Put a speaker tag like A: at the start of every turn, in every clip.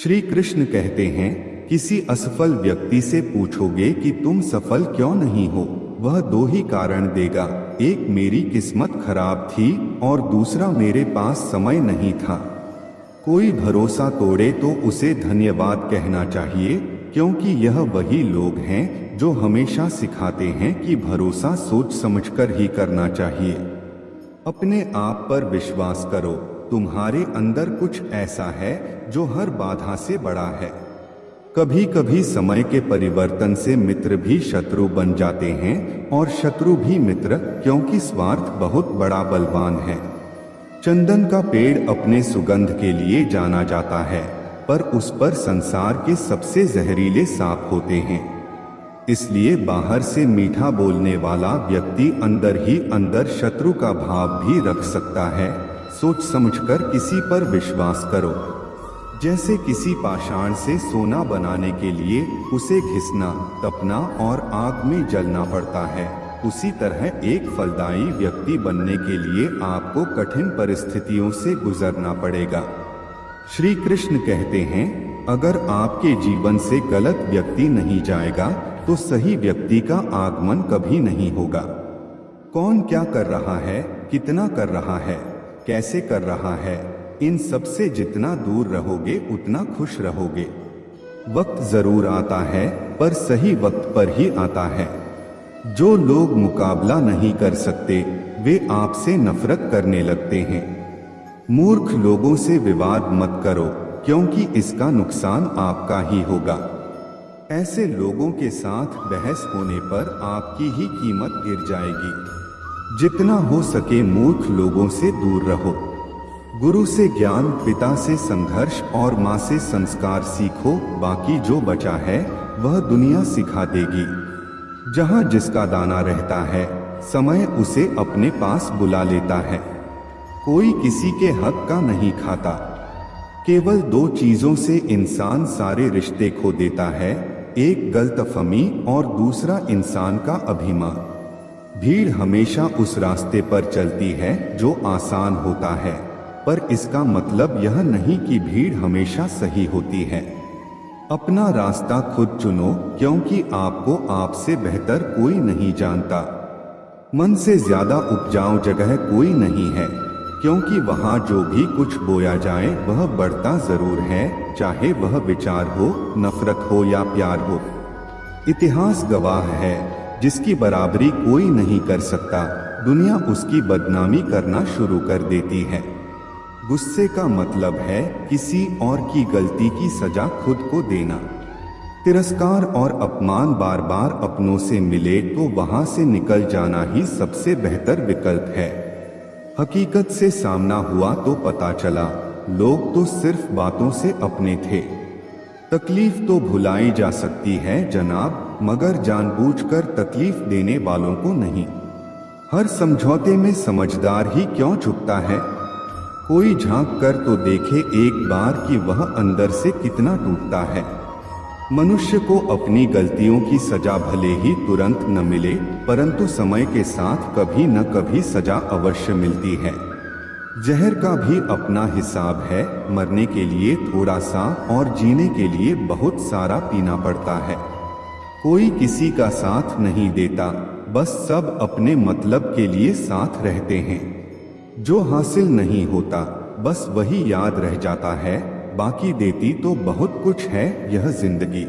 A: श्री कृष्ण कहते हैं, किसी असफल व्यक्ति से पूछोगे कि तुम सफल क्यों नहीं हो, वह दो ही कारण देगा, एक मेरी किस्मत खराब थी और दूसरा मेरे पास समय नहीं था। कोई भरोसा तोड़े तो उसे धन्यवाद कहना चाहिए, क्योंकि यह वही लोग हैं जो हमेशा सिखाते हैं कि भरोसा सोच समझकर ही करना चाहिए। अपने आप पर विश्वास करो, तुम्हारे अंदर कुछ ऐसा है जो हर बाधा से बड़ा है। कभी कभी समय के परिवर्तन से मित्र भी शत्रु बन जाते हैं और शत्रु भी मित्र, क्योंकि स्वार्थ बहुत बड़ा बलवान है। चंदन का पेड़ अपने सुगंध के लिए जाना जाता है, पर उस पर संसार के सबसे जहरीले सांप होते हैं। इसलिए बाहर से मीठा बोलने वाला व्यक्ति अंदर ही अंदर शत्रु का भाव भी रख सकता है। सोच समझकर किसी पर विश्वास करो। जैसे किसी पाषाण से सोना बनाने के लिए उसे घिसना, तपना और आग में जलना पड़ता है, उसी तरह एक फलदायी व्यक्ति बनने के लिए आपको कठिन परिस्थितियों से गुजरना पड़ेगा। श्री कृष्ण कहते हैं, अगर आपके जीवन से गलत व्यक्ति नहीं जाएगा तो सही व्यक्ति का आगमन कभी नहीं होगा। कौन क्या कर रहा है, कितना कर रहा है, कैसे कर रहा है, इन सब से जितना दूर रहोगे उतना खुश रहोगे। वक्त जरूर आता है, पर सही वक्त पर ही आता है। जो लोग मुकाबला नहीं कर सकते वे आपसे नफरत करने लगते हैं। मूर्ख लोगों से विवाद मत करो, क्योंकि इसका नुकसान आपका ही होगा। ऐसे लोगों के साथ बहस होने पर आपकी ही कीमत गिर जाएगी। जितना हो सके मूर्ख लोगों से दूर रहो। गुरु से ज्ञान, पिता से संघर्ष और माँ से संस्कार सीखो, बाकी जो बचा है वह दुनिया सिखा देगी। जहाँ जिसका दाना रहता है, समय उसे अपने पास बुला लेता है। कोई किसी के हक का नहीं खाता। केवल दो चीजों से इंसान सारे रिश्ते खो देता है, एक गलतफहमी और दूसरा इंसान का अभिमान। भीड़ हमेशा उस रास्ते पर चलती है जो आसान होता है, पर इसका मतलब यह नहीं कि भीड़ हमेशा सही होती है। अपना रास्ता खुद चुनो, क्योंकि आपको आपसे बेहतर कोई नहीं जानता। मन से ज्यादा उपजाऊ जगह कोई नहीं है, क्योंकि वहाँ जो भी कुछ बोया जाए वह बढ़ता जरूर है, चाहे वह विचार हो, नफरत हो या प्यार हो। इतिहास गवाह है, जिसकी बराबरी कोई नहीं कर सकता, दुनिया उसकी बदनामी करना शुरू कर देती है। गुस्से का मतलब है किसी और की गलती की सजा खुद को देना। तिरस्कार और अपमान बार बार अपनों से मिले तो वहां से निकल जाना ही सबसे बेहतर विकल्प है। हकीकत से सामना हुआ तो पता चला, लोग तो सिर्फ बातों से अपने थे। तकलीफ तो भुलाई जा सकती है जनाब, मगर जानबूझकर तकलीफ देने वालों को नहीं। हर समझौते में समझदार ही क्यों झुकता है। कोई झांक कर तो देखे एक बार कि वह अंदर से कितना टूटता है। मनुष्य को अपनी गलतियों की सजा भले ही तुरंत न मिले, परंतु समय के साथ कभी न कभी सजा अवश्य मिलती है। जहर का भी अपना हिसाब है, मरने के लिए थोड़ा सा और जीने के लिए बहुत सारा पीना पड़ता है। कोई किसी का साथ नहीं देता, बस सब अपने मतलब के लिए साथ रहते हैं। जो हासिल नहीं होता बस वही याद रह जाता है, बाकी देती तो बहुत कुछ है यह जिंदगी।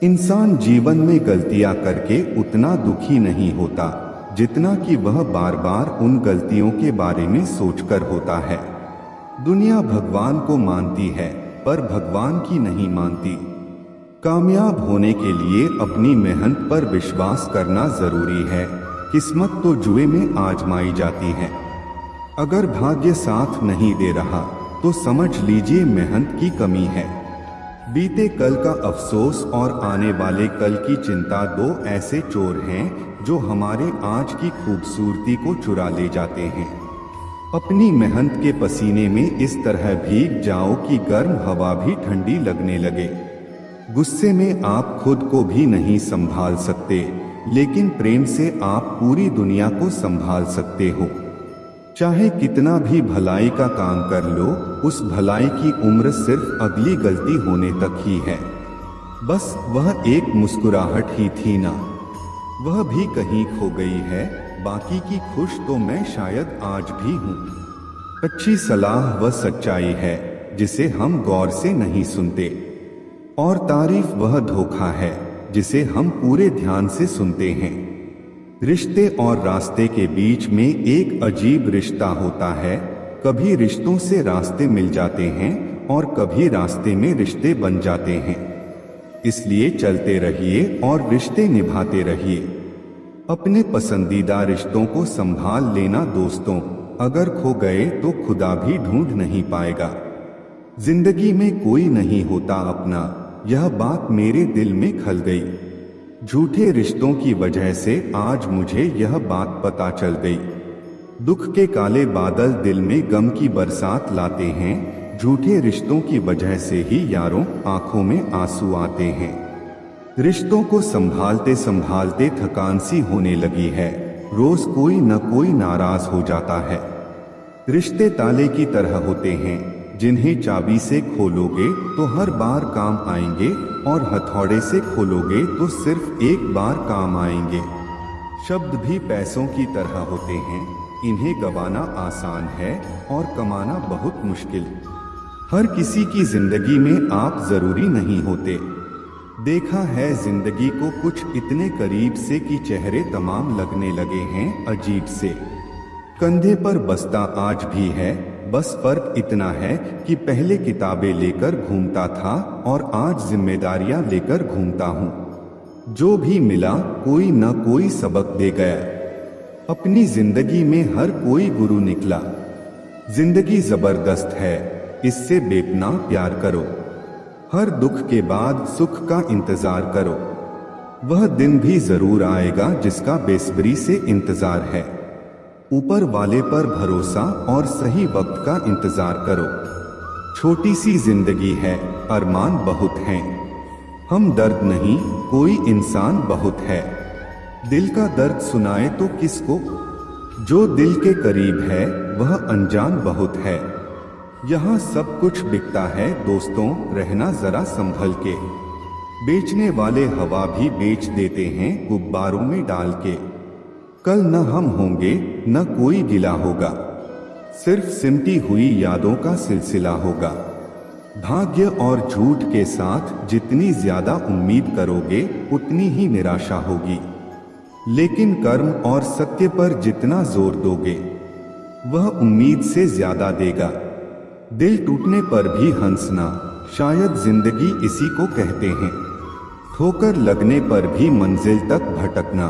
A: इंसान जीवन में गलतियां करके उतना दुखी नहीं होता जितना कि वह बार बार उन गलतियों के बारे में सोचकर होता है। दुनिया भगवान को मानती है, पर भगवान की नहीं मानती। कामयाब होने के लिए अपनी मेहनत पर विश्वास करना जरूरी है। किस्मत तो जुए में आजमाई जाती है। अगर भाग्य साथ नहीं दे रहा तो समझ लीजिए मेहनत की कमी है। बीते कल का अफसोस और आने वाले कल की चिंता दो ऐसे चोर हैं जो हमारे आज की खूबसूरती को चुरा ले जाते हैं। अपनी मेहनत के पसीने में इस तरह भीग जाओ कि गर्म हवा भी ठंडी लगने लगे। गुस्से में आप खुद को भी नहीं संभाल सकते, लेकिन प्रेम से आप पूरी दुनिया को संभाल सकते हो। चाहे कितना भी भलाई का काम कर लो, उस भलाई की उम्र सिर्फ अगली गलती होने तक ही है। बस वह एक मुस्कुराहट ही थी ना, वह भी कहीं खो गई है। बाकी की खुश तो मैं शायद आज भी हूँ। अच्छी सलाह वह सच्चाई है जिसे हम गौर से नहीं सुनते, और तारीफ वह धोखा है जिसे हम पूरे ध्यान से सुनते हैं। रिश्ते और रास्ते के बीच में एक अजीब रिश्ता होता है। कभी रिश्तों से रास्ते मिल जाते हैं और कभी रास्ते में रिश्ते बन जाते हैं। इसलिए चलते रहिए और रिश्ते निभाते रहिए। अपने पसंदीदा रिश्तों को संभाल लेना दोस्तों, अगर खो गए तो खुदा भी ढूंढ नहीं पाएगा। जिंदगी में कोई नहीं होता अपना, यह बात मेरे दिल में खल गई। झूठे रिश्तों की वजह से आज मुझे यह बात पता चल गई। दुख के काले बादल दिल में गम की बरसात लाते हैं। झूठे रिश्तों की वजह से ही यारों आंखों में आंसू आते हैं। रिश्तों को संभालते संभालते थकान सी होने लगी है। रोज कोई न कोई नाराज हो जाता है। रिश्ते ताले की तरह होते हैं, जिन्हें चाबी से खोलोगे तो हर बार काम आएंगे और हथौड़े से खोलोगे तो सिर्फ एक बार काम आएंगे। शब्द भी पैसों की तरह होते हैं, इन्हें गवाना आसान है और कमाना बहुत मुश्किल। हर किसी की जिंदगी में आप जरूरी नहीं होते। देखा है जिंदगी को कुछ इतने करीब से कि चेहरे तमाम लगने लगे हैं अजीब से। कंधे पर बस्ता आज भी है, बस फर्क इतना है कि पहले किताबें लेकर घूमता था और आज जिम्मेदारियां लेकर घूमता हूँ। जो भी मिला कोई न कोई सबक दे गया। अपनी जिंदगी में हर कोई गुरु निकला। जिंदगी जबरदस्त है, इससे बेपना प्यार करो। हर दुख के बाद सुख का इंतजार करो। वह दिन भी जरूर आएगा जिसका बेसब्री से इंतजार है। ऊपर वाले पर भरोसा और सही वक्त का इंतजार करो। छोटी सी जिंदगी है, अरमान बहुत हैं। हम दर्द नहीं, कोई इंसान बहुत है। दिल का दर्द सुनाए तो किसको? जो दिल के करीब है वह अनजान बहुत है। यहाँ सब कुछ बिकता है दोस्तों, रहना जरा संभल के। बेचने वाले हवा भी बेच देते हैं गुब्बारों में डाल के। कल न हम होंगे न कोई गिला होगा, सिर्फ सिमटी हुई यादों का सिलसिला होगा। भाग्य और झूठ के साथ जितनी ज्यादा उम्मीद करोगे उतनी ही निराशा होगी। लेकिन कर्म और सत्य पर जितना जोर दोगे वह उम्मीद से ज्यादा देगा। दिल टूटने पर भी हंसना, शायद जिंदगी इसी को कहते हैं। ठोकर लगने पर भी मंजिल तक भटकना,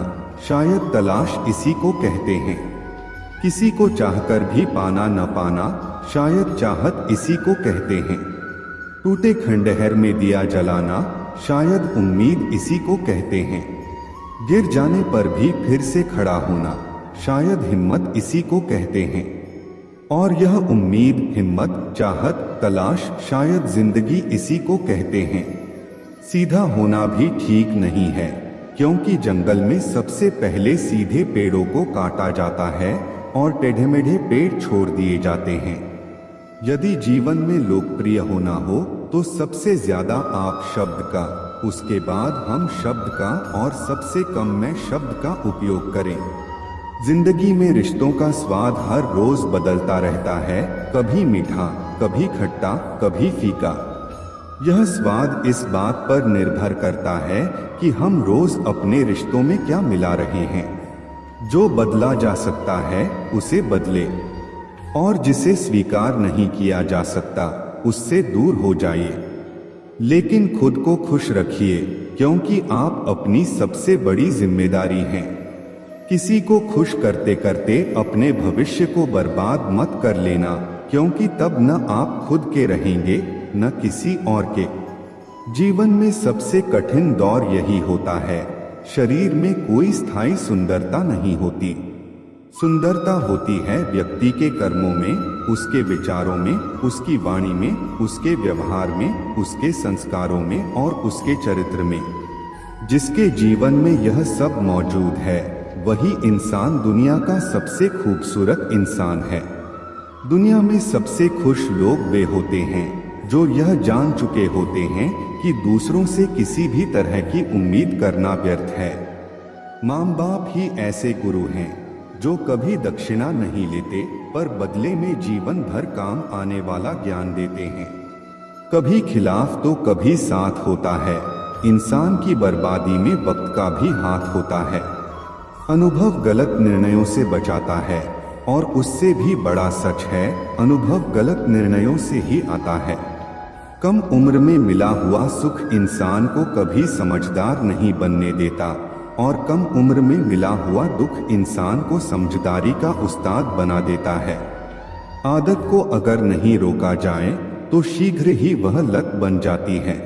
A: शायद तलाश इसी को कहते हैं। किसी को चाहकर भी पाना न पाना, शायद चाहत इसी को कहते हैं। टूटे खंडहर में दिया जलाना, शायद उम्मीद इसी को कहते हैं। गिर जाने पर भी फिर से खड़ा होना, शायद हिम्मत इसी को कहते हैं। और यह उम्मीद, हिम्मत, चाहत, तलाश शायद जिंदगी इसी को कहते हैं। सीधा होना भी ठीक नहीं है, क्योंकि जंगल में सबसे पहले सीधे पेड़ों को काटा जाता है और टेढ़े मेढ़े पेड़ छोड़ दिए जाते हैं। यदि जीवन में लोकप्रिय होना हो तो सबसे ज्यादा आप शब्द का, उसके बाद हम शब्द का और सबसे कम मैं शब्द का उपयोग करें। जिंदगी में रिश्तों का स्वाद हर रोज बदलता रहता है, कभी मीठा, कभी खट्टा, कभी फीका। यह स्वाद इस बात पर निर्भर करता है कि हम रोज अपने रिश्तों में क्या मिला रहे हैं। जो बदला जा सकता है उसे बदले, और जिसे स्वीकार नहीं किया जा सकता उससे दूर हो जाइए। लेकिन खुद को खुश रखिए, क्योंकि आप अपनी सबसे बड़ी जिम्मेदारी हैं। किसी को खुश करते करते अपने भविष्य को बर्बाद मत कर लेना, क्योंकि तब न आप खुद के रहेंगे न किसी और के। जीवन में सबसे कठिन दौर यही होता है। शरीर में कोई स्थायी सुंदरता नहीं होती। सुंदरता होती है व्यक्ति के कर्मों में, उसके विचारों में, उसकी वाणी में, उसके व्यवहार में, उसके संस्कारों में और उसके चरित्र में। जिसके जीवन में यह सब मौजूद है वही इंसान दुनिया का सबसे खूबसूरत इंसान है। दुनिया में सबसे खुश लोग वे होते हैं जो यह जान चुके होते हैं कि दूसरों से किसी भी तरह की उम्मीद करना व्यर्थ है। माँ बाप ही ऐसे गुरु हैं जो कभी दक्षिणा नहीं लेते पर बदले में जीवन भर काम आने वाला ज्ञान देते हैं। कभी खिलाफ तो कभी साथ होता है। इंसान की बर्बादी में वक्त का भी हाथ होता है। अनुभव गलत निर्णयों से बचाता है और उससे भी बड़ा सच है, अनुभव गलत निर्णयों से ही आता है। कम उम्र में मिला हुआ सुख इंसान को कभी समझदार नहीं बनने देता और कम उम्र में मिला हुआ दुख इंसान को समझदारी का उस्ताद बना देता है। आदत को अगर नहीं रोका जाए तो शीघ्र ही वह लत बन जाती है।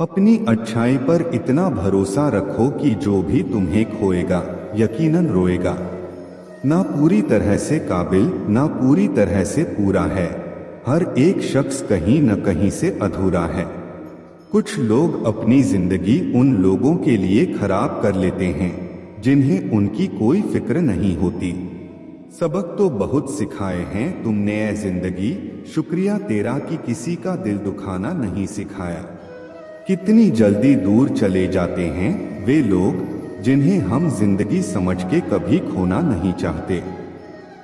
A: अपनी अच्छाई पर इतना भरोसा रखो कि जो भी तुम्हें खोएगा यकीनन रोएगा। ना पूरी तरह से काबिल ना पूरी तरह से पूरा है, हर एक शख्स कहीं न कहीं से अधूरा है। कुछ लोग अपनी जिंदगी उन लोगों के लिए खराब कर लेते हैं जिन्हें उनकी कोई फिक्र नहीं होती। सबक तो बहुत सिखाए हैं तुमने ऐ जिंदगी, शुक्रिया तेरा कि किसी का दिल दुखाना नहीं सिखाया। कितनी जल्दी दूर चले जाते हैं वे लोग जिन्हें हम जिंदगी समझ के कभी खोना नहीं चाहते।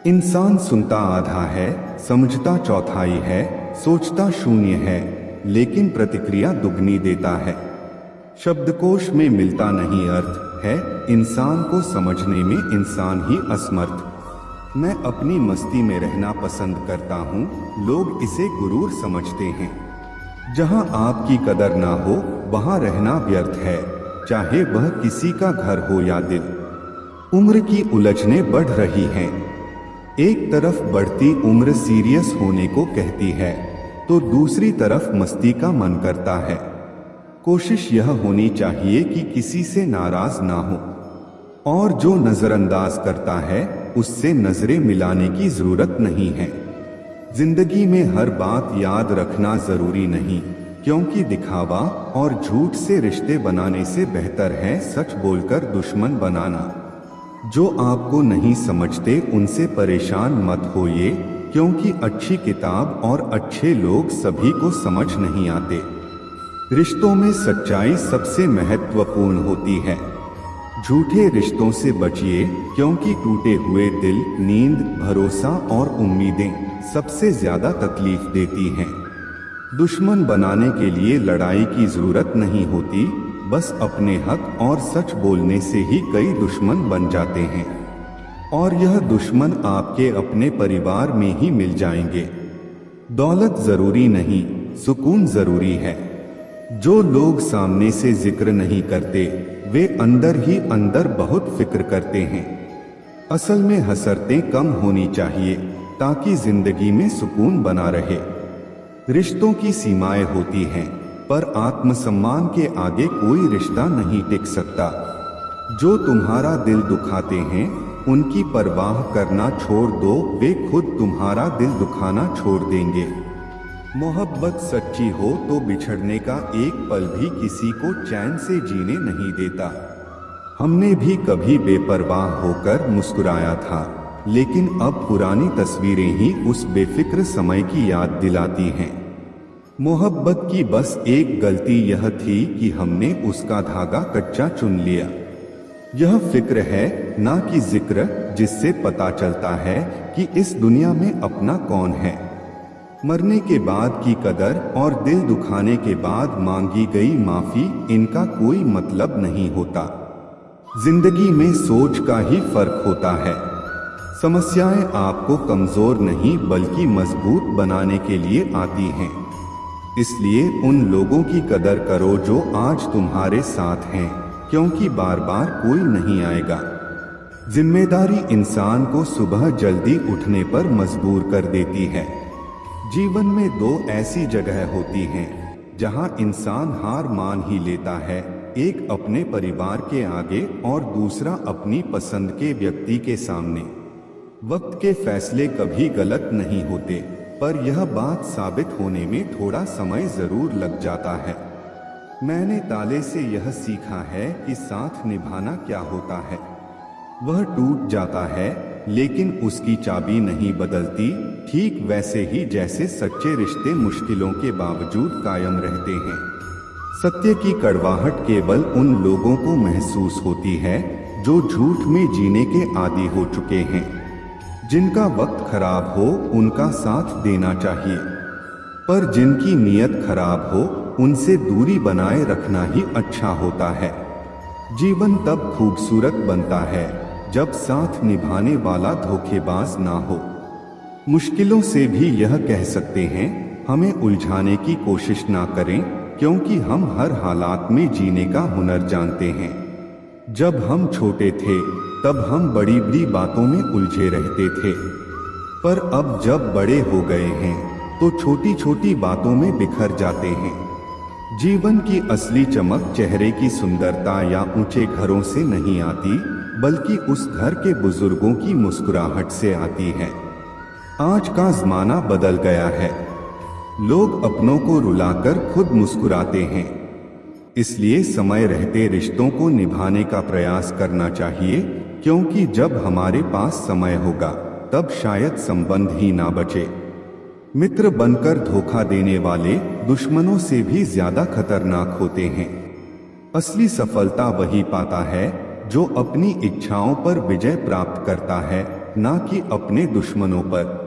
A: इंसान सुनता आधा है, समझता चौथाई है, सोचता शून्य है, लेकिन प्रतिक्रिया दुगनी देता है। शब्दकोश में मिलता नहीं अर्थ है, इंसान को समझने में इंसान ही असमर्थ। मैं अपनी मस्ती में रहना पसंद करता हूँ, लोग इसे गुरूर समझते हैं। जहाँ आपकी कदर ना हो वहाँ रहना व्यर्थ है, चाहे वह किसी का घर हो या दिल। उम्र की उलझनें बढ़ रही हैं। एक तरफ बढ़ती उम्र सीरियस होने को कहती है तो दूसरी तरफ मस्ती का मन करता है। कोशिश यह होनी चाहिए कि किसी से नाराज ना हो और जो नजरअंदाज करता है उससे नजरें मिलाने की जरूरत नहीं है। जिंदगी में हर बात याद रखना जरूरी नहीं, क्योंकि दिखावा और झूठ से रिश्ते बनाने से बेहतर है सच बोलकर दुश्मन बनाना। जो आपको नहीं समझते उनसे परेशान मत होइए, क्योंकि अच्छी किताब और अच्छे लोग सभी को समझ नहीं आते। रिश्तों में सच्चाई सबसे महत्वपूर्ण होती है। झूठे रिश्तों से बचिए, क्योंकि टूटे हुए दिल, नींद, भरोसा और उम्मीदें सबसे ज्यादा तकलीफ देती हैं। दुश्मन बनाने के लिए लड़ाई की जरूरत नहीं होती, बस अपने हक और सच बोलने से ही कई दुश्मन बन जाते हैं और यह दुश्मन आपके अपने परिवार में ही मिल जाएंगे। दौलत जरूरी नहीं, सुकून जरूरी है। जो लोग सामने से जिक्र नहीं करते वे अंदर ही अंदर बहुत फिक्र करते हैं। असल में हसरतें कम होनी चाहिए ताकि जिंदगी में सुकून बना रहे। रिश्तों की सीमाएं होती हैं, पर आत्मसम्मान के आगे कोई रिश्ता नहीं टिक सकता। जो तुम्हारा दिल दुखाते हैं उनकी परवाह करना छोड़ दो, वे खुद तुम्हारा दिल दुखाना छोड़ देंगे। मोहब्बत सच्ची हो तो बिछड़ने का एक पल भी किसी को चैन से जीने नहीं देता। हमने भी कभी बेपरवाह होकर मुस्कुराया था, लेकिन अब पुरानी तस्वीरें ही उस बेफिक्र समय की याद दिलाती हैं। मोहब्बत की बस एक गलती यह थी कि हमने उसका धागा कच्चा चुन लिया। यह फिक्र है ना कि जिक्र, जिससे पता चलता है कि इस दुनिया में अपना कौन है। मरने के बाद की कदर और दिल दुखाने के बाद मांगी गई माफी, इनका कोई मतलब नहीं होता। जिंदगी में सोच का ही फर्क होता है। समस्याएं आपको कमजोर नहीं बल्कि मजबूत बनाने के लिए आती हैं। इसलिए उन लोगों की कदर करो जो आज तुम्हारे साथ हैं, क्योंकि बार बार कोई नहीं आएगा। जिम्मेदारी इंसान को सुबह जल्दी उठने पर मजबूर कर देती है। जीवन में दो ऐसी जगह होती हैं जहां इंसान हार मान ही लेता है, एक अपने परिवार के आगे और दूसरा अपनी पसंद के व्यक्ति के सामने। वक्त के फैसले कभी गलत नहीं होते, पर यह बात साबित होने में थोड़ा समय जरूर लग जाता है। मैंने ताले से यह सीखा है कि साथ निभाना क्या होता है। वह टूट जाता है, लेकिन उसकी चाबी नहीं बदलती। ठीक वैसे ही जैसे सच्चे रिश्ते मुश्किलों के बावजूद कायम रहते हैं। सत्य की कड़वाहट केवल उन लोगों को महसूस होती है जो झूठ में जीने के आदी हो चुके हैं। जिनका वक्त खराब हो उनका साथ देना चाहिए, पर जिनकी नीयत खराब हो उनसे दूरी बनाए रखना ही अच्छा होता है। जीवन तब खूबसूरत बनता है जब साथ निभाने वाला धोखेबाज ना हो। मुश्किलों से भी यह कह सकते हैं, हमें उलझाने की कोशिश ना करें, क्योंकि हम हर हालात में जीने का हुनर जानते हैं। जब हम छोटे थे तब हम बड़ी बड़ी बातों में उलझे रहते थे, पर अब जब बड़े हो गए हैं तो छोटी छोटी बातों में बिखर जाते हैं। जीवन की असली चमक चेहरे की सुंदरता या ऊंचे घरों से नहीं आती, बल्कि उस घर के बुजुर्गों की मुस्कुराहट से आती है। आज का जमाना बदल गया है। लोग अपनों को रुलाकर खुद मुस्कुराते हैं। इसलिए समय रहते रिश्तों को निभाने का प्रयास करना चाहिए, क्योंकि जब हमारे पास समय होगा तब शायद संबंध ही ना बचे। मित्र बनकर धोखा देने वाले दुश्मनों से भी ज्यादा खतरनाक होते हैं। असली सफलता वही पाता है जो अपनी इच्छाओं पर विजय प्राप्त करता है, ना कि अपने दुश्मनों पर।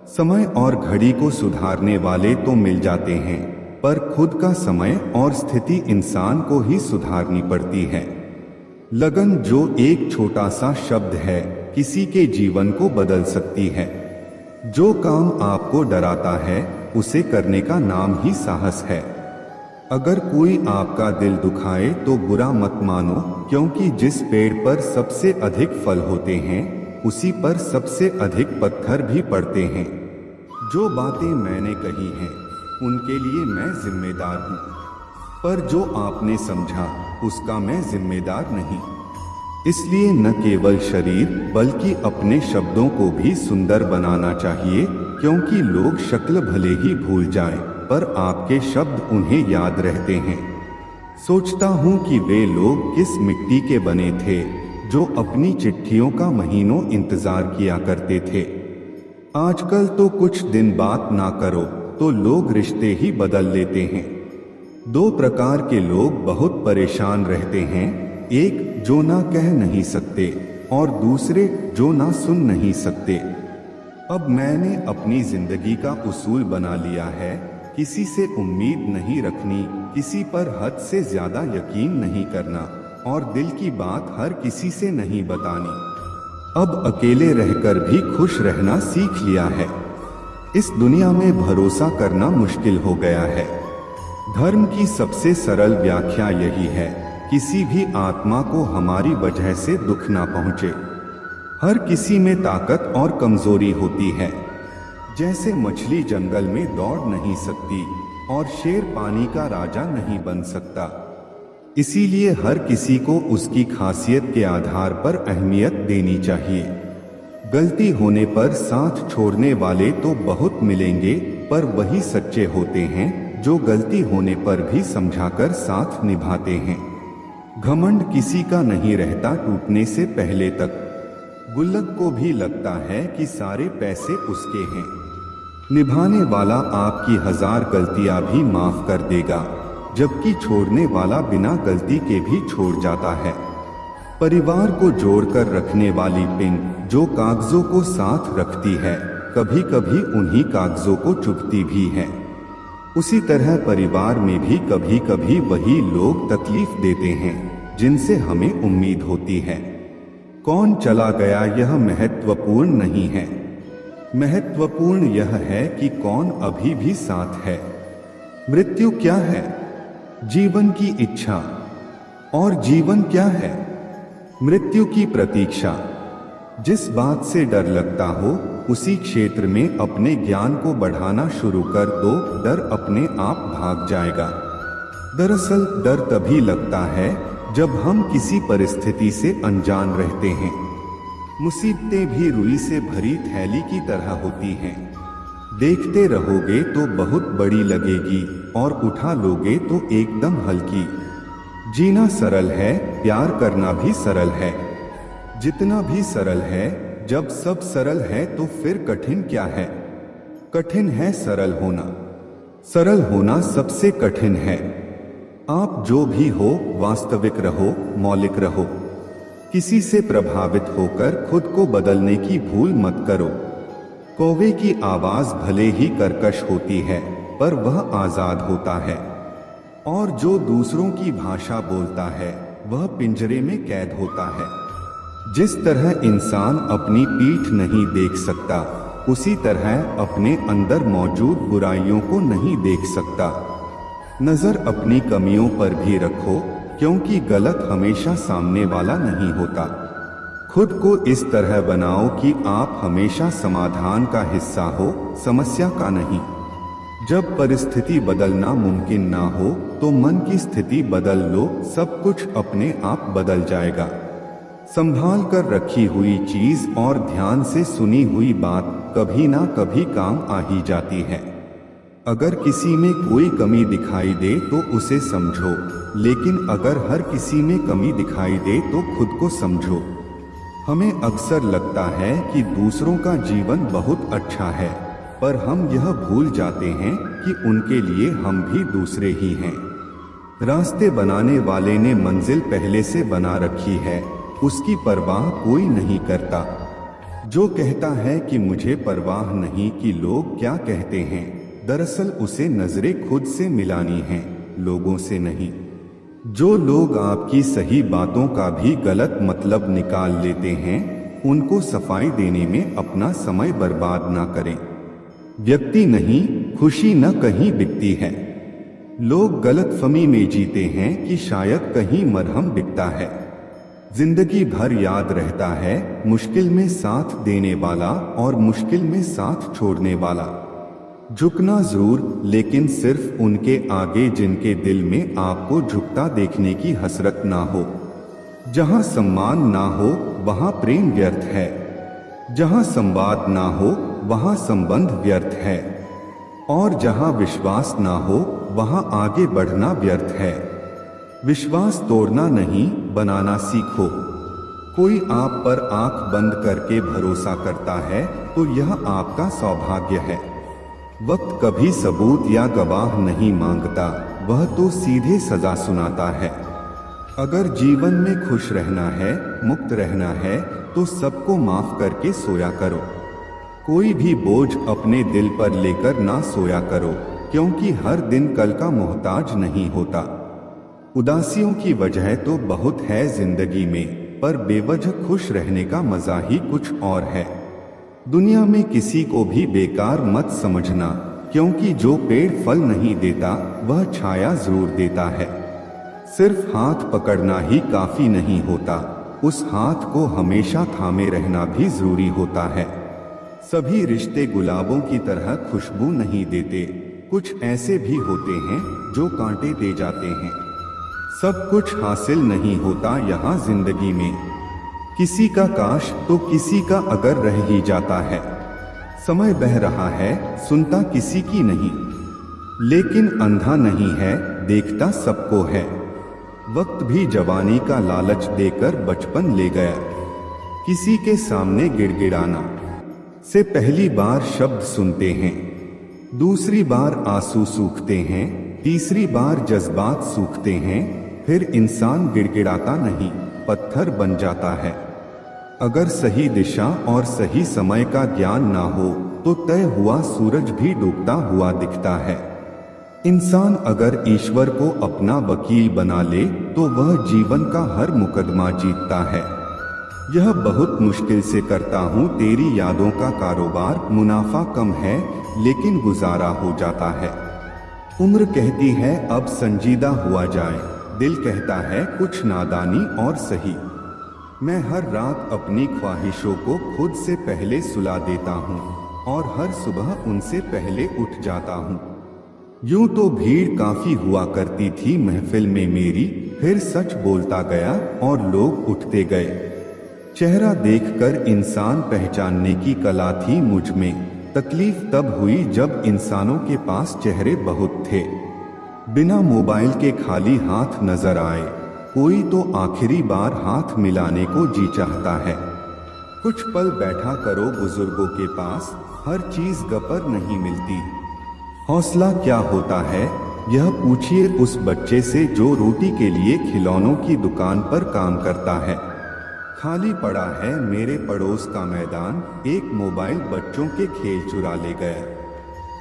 A: समय और घड़ी को सुधारने वाले तो मिल जाते हैं, पर खुद का समय और स्थिति इंसान को ही सुधारनी पड़ती है। लगन जो एक छोटा सा शब्द है, किसी के जीवन को बदल सकती है। जो काम आपको डराता है उसे करने का नाम ही साहस है। अगर कोई आपका दिल दुखाए तो बुरा मत मानो, क्योंकि जिस पेड़ पर सबसे अधिक फल होते हैं उसी पर सबसे अधिक पत्थर भी पड़ते हैं। जो बातें मैंने कही हैं उनके लिए मैं जिम्मेदार हूँ, पर जो आपने समझा उसका मैं जिम्मेदार नहीं। इसलिए न केवल शरीर बल्कि अपने शब्दों को भी सुंदर बनाना चाहिए, क्योंकि लोग शक्ल भले ही भूल जाएं, पर आपके शब्द उन्हें याद रहते हैं। सोचता हूँ कि वे लोग किस मिट्टी के बने थे जो अपनी चिट्ठियों का महीनों इंतजार किया करते थे। आजकल तो कुछ दिन बात ना करो तो लोग रिश्ते ही बदल लेते हैं। दो प्रकार के लोग बहुत परेशान रहते हैं, एक जो ना कह नहीं सकते और दूसरे जो ना सुन नहीं सकते। अब मैंने अपनी जिंदगी का उसूल बना लिया है, किसी से उम्मीद नहीं रखनी, किसी पर हद से ज्यादा यकीन नहीं करना और दिल की बात हर किसी से नहीं बतानी। अब अकेले रहकर भी खुश रहना सीख लिया है। इस दुनिया में भरोसा करना मुश्किल हो गया है। धर्म की सबसे सरल व्याख्या यही है, किसी भी आत्मा को हमारी वजह से दुख ना पहुंचे। हर किसी में ताकत और कमजोरी होती है। जैसे मछली जंगल में दौड़ नहीं सकती और शेर पानी का राजा नहीं बन सकता, इसीलिए हर किसी को उसकी खासियत के आधार पर अहमियत देनी चाहिए। गलती होने पर साथ छोड़ने वाले तो बहुत मिलेंगे, पर वही सच्चे होते हैं जो गलती होने पर भी समझाकर साथ निभाते हैं। घमंड किसी का नहीं रहता टूटने से पहले तक। गुल्लक को भी लगता है कि सारे पैसे उसके हैं। निभाने वाला आपकी 1000 गलतियां भी माफ कर देगा, जबकि छोड़ने वाला बिना गलती के भी छोड़ जाता है। परिवार को जोड़कर रखने वाली पिन जो कागजों को साथ रखती है, कभी कभी उन्हीं कागजों को चुभती भी है। उसी तरह परिवार में भी कभी कभी वही लोग तकलीफ देते हैं जिनसे हमें उम्मीद होती है। कौन चला गया यह महत्वपूर्ण नहीं है, महत्वपूर्ण यह है कि कौन अभी भी साथ है। मृत्यु क्या है? जीवन की इच्छा। और जीवन क्या है? मृत्यु की प्रतीक्षा। जिस बात से डर लगता हो उसी क्षेत्र में अपने ज्ञान को बढ़ाना शुरू कर दो, डर अपने आप भाग जाएगा। दरअसल डर तभी लगता है जब हम किसी परिस्थिति से अनजान रहते हैं। मुसीबतें भी रुई से भरी थैली की तरह होती हैं। देखते रहोगे तो बहुत बड़ी लगेगी और उठा लोगे तो एकदम हल्की। जीना सरल है, प्यार करना भी सरल है। जितना भी सरल है, जब सब सरल है तो फिर कठिन क्या है? कठिन है सरल होना। सरल होना सबसे कठिन है। आप जो भी हो, वास्तविक रहो, मौलिक रहो। किसी से प्रभावित होकर खुद को बदलने की भूल मत करो। कौवे की आवाज भले ही कर्कश होती है, पर वह आजाद होता है। और जो दूसरों की भाषा बोलता है, वह पिंजरे में कैद होता है। जिस तरह इंसान अपनी पीठ नहीं देख सकता, उसी तरह अपने अंदर मौजूद बुराइयों को नहीं देख सकता। नजर अपनी कमियों पर भी रखो, क्योंकि गलत हमेशा सामने वाला नहीं होता। खुद को इस तरह बनाओ कि आप हमेशा समाधान का हिस्सा हो, समस्या का नहीं। जब परिस्थिति बदलना मुमकिन ना हो, तो मन की स्थिति बदल लो, सब कुछ अपने आप बदल जाएगा। संभाल कर रखी हुई चीज और ध्यान से सुनी हुई बात कभी ना कभी काम आ ही जाती है। अगर किसी में कोई कमी दिखाई दे तो उसे समझो, लेकिन अगर हर किसी में कमी दिखाई दे तो खुद को समझो। हमें अक्सर लगता है कि दूसरों का जीवन बहुत अच्छा है, पर हम यह भूल जाते हैं कि उनके लिए हम भी दूसरे ही हैं। रास्ते बनाने वाले ने मंजिल पहले से बना रखी है, उसकी परवाह कोई नहीं करता। जो कहता है कि मुझे परवाह नहीं कि लोग क्या कहते हैं, दरअसल उसे नजरें खुद से मिलानी हैं, लोगों से नहीं। जो लोग आपकी सही बातों का भी गलत मतलब निकाल लेते हैं, उनको सफाई देने में अपना समय बर्बाद ना करें। व्यक्ति नहीं, खुशी न कहीं बिकती है। लोग गलतफहमी में जीते हैं कि शायद कहीं मरहम बिकता है। जिंदगी भर याद रहता है मुश्किल में साथ देने वाला और मुश्किल में साथ छोड़ने वाला। झुकना जरूर, लेकिन सिर्फ उनके आगे जिनके दिल में आपको झुकता देखने की हसरत ना हो। जहां सम्मान ना हो, वहां प्रेम व्यर्थ है। जहां संवाद ना हो, वहां संबंध व्यर्थ है। और जहां विश्वास ना हो, वहां आगे बढ़ना व्यर्थ है। विश्वास तोड़ना नहीं, बनाना सीखो। कोई आप पर आंख बंद करके भरोसा करता है तो यह आपका सौभाग्य है। वक्त कभी सबूत या गवाह नहीं मांगता, वह तो सीधे सजा सुनाता है। अगर जीवन में खुश रहना है, मुक्त रहना है, तो सबको माफ करके सोया करो। कोई भी बोझ अपने दिल पर लेकर ना सोया करो, क्योंकि हर दिन कल का मोहताज नहीं होता। उदासियों की वजह तो बहुत है जिंदगी में, पर बेवजह खुश रहने का मजा ही कुछ और है। दुनिया में किसी को भी बेकार मत समझना, क्योंकि जो पेड़ फल नहीं देता, वह छाया जरूर देता है। सिर्फ हाथ पकड़ना ही काफी नहीं होता, उस हाथ को हमेशा थामे रहना भी जरूरी होता है। सभी रिश्ते गुलाबों की तरह खुशबू नहीं देते, कुछ ऐसे भी होते हैं जो कांटे दे जाते हैं। सब कुछ हासिल नहीं होता यहाँ जिंदगी में। किसी का काश तो किसी का अगर रह ही जाता है। समय बह रहा है, सुनता किसी की नहीं, लेकिन अंधा नहीं है, देखता सबको है। वक्त भी जवानी का लालच देकर बचपन ले गया। किसी के सामने गिड़गिड़ाना से पहली बार शब्द सुनते हैं, दूसरी बार आंसू सूखते हैं, तीसरी बार जज्बात सूखते हैं, फिर इंसान गिड़गिड़ाता नहीं, पत्थर बन जाता है। अगर सही दिशा और सही समय का ज्ञान ना हो तो तय हुआ सूरज भी डूबता हुआ दिखता है। इंसान अगर ईश्वर को अपना वकील बना ले तो वह जीवन का हर मुकदमा जीतता है। यह बहुत मुश्किल से करता हूँ तेरी यादों का कारोबार, मुनाफा कम है लेकिन गुजारा हो जाता है। उम्र कहती है अब संजीदा हुआ जाए, दिल कहता है कुछ नादानी और सही। मैं हर रात अपनी ख्वाहिशों को खुद से पहले सुला देता हूँ और हर सुबह उनसे पहले उठ जाता हूँ। यूं तो भीड़ काफी हुआ करती थी महफिल में मेरी, फिर सच बोलता गया और लोग उठते गए। चेहरा देखकर इंसान पहचानने की कला थी मुझ में। तकलीफ तब हुई जब इंसानों के पास चेहरे बहुत थे। बिना मोबाइल के खाली हाथ नजर आए, कोई तो आखिरी बार हाथ मिलाने को जी चाहता है। कुछ पल बैठा करो बुजुर्गों के पास, हर चीज गपर नहीं मिलती। हौसला क्या होता है, यह पूछिए उस बच्चे से जो रोटी के लिए खिलौनों की दुकान पर काम करता है। खाली पड़ा है मेरे पड़ोस का मैदान, एक मोबाइल बच्चों के खेल चुरा ले गया।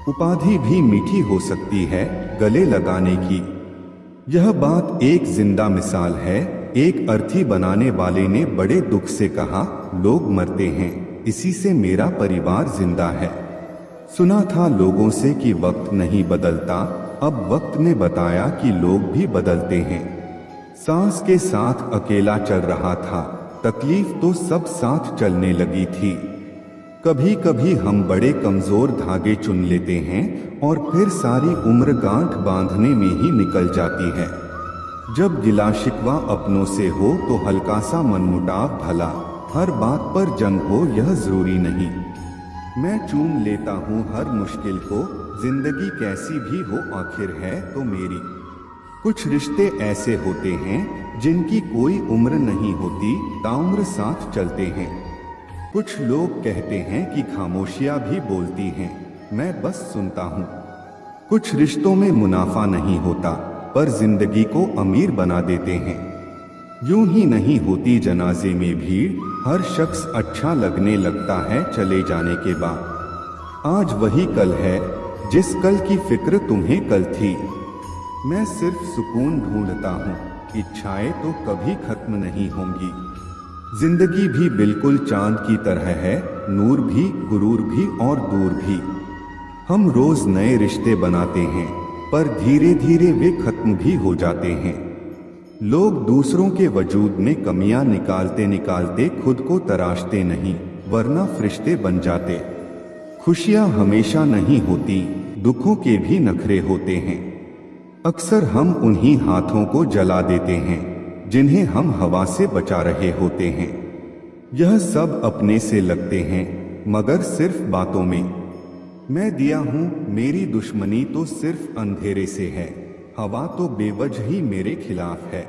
A: उपाधि भी मीठी हो सकती है गले लगाने की। यह बात एक जिंदा मिसाल है। एक अर्थी बनाने वाले ने बड़े दुख से कहा, लोग मरते हैं, इसी से मेरा परिवार जिंदा है। सुना था लोगों से कि वक्त नहीं बदलता, अब वक्त ने बताया कि लोग भी बदलते हैं। सांस के साथ अकेला चल रहा था, तकलीफ तो सब साथ चलने लगी थी। कभी कभी हम बड़े कमजोर धागे चुन लेते हैं और फिर सारी उम्र गांठ बांधने में ही निकल जाती है। जब गिला शिकवा अपनों से हो तो हल्का सा मनमुटाव भला, हर बात पर जंग हो यह जरूरी नहीं। मैं चूम लेता हूँ हर मुश्किल को, जिंदगी कैसी भी हो आखिर है तो मेरी। कुछ रिश्ते ऐसे होते हैं जिनकी कोई उम्र नहीं होती, ताउम्र साथ चलते हैं। कुछ लोग कहते हैं कि खामोशियां भी बोलती हैं, मैं बस सुनता हूँ। कुछ रिश्तों में मुनाफा नहीं होता, पर जिंदगी को अमीर बना देते हैं। यूं ही नहीं होती जनाजे में भीड़, हर शख्स अच्छा लगने लगता है चले जाने के बाद। आज वही कल है जिस कल की फिक्र तुम्हें कल थी। मैं सिर्फ सुकून ढूंढता हूँ, इच्छाएं तो कभी खत्म नहीं होंगी। जिंदगी भी बिल्कुल चांद की तरह है, नूर भी, गुरूर भी और दूर भी। हम रोज नए रिश्ते बनाते हैं, पर धीरे धीरे वे खत्म भी हो जाते हैं। लोग दूसरों के वजूद में कमियां निकालते निकालते खुद को तराशते नहीं, वरना फरिश्ते बन जाते। खुशियां हमेशा नहीं होती, दुखों के भी नखरे होते हैं। अक्सर हम उन्हीं हाथों को जला देते हैं जिन्हें हम हवा से बचा रहे होते हैं। यह सब अपने से लगते हैं, मगर सिर्फ बातों में। मैं दिया हूं, मेरी दुश्मनी तो सिर्फ अंधेरे से है, हवा तो बेवजह ही मेरे खिलाफ है।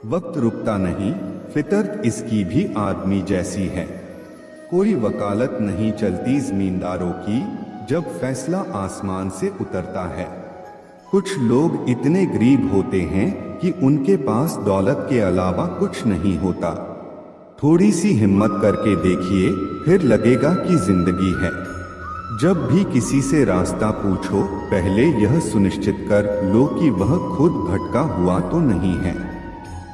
A: वक्त रुकता नहीं, फितरत इसकी भी आदमी जैसी है। कोई वकालत नहीं चलती जमींदारों की, जब फैसला आसमान से उतरता है। कुछ लोग इतने गरीब होते हैं कि उनके पास दौलत के अलावा कुछ नहीं होता। थोड़ी सी हिम्मत करके देखिए, फिर लगेगा कि जिंदगी है। जब भी किसी से रास्ता पूछो, पहले यह सुनिश्चित कर लो कि वह खुद भटका हुआ तो नहीं है।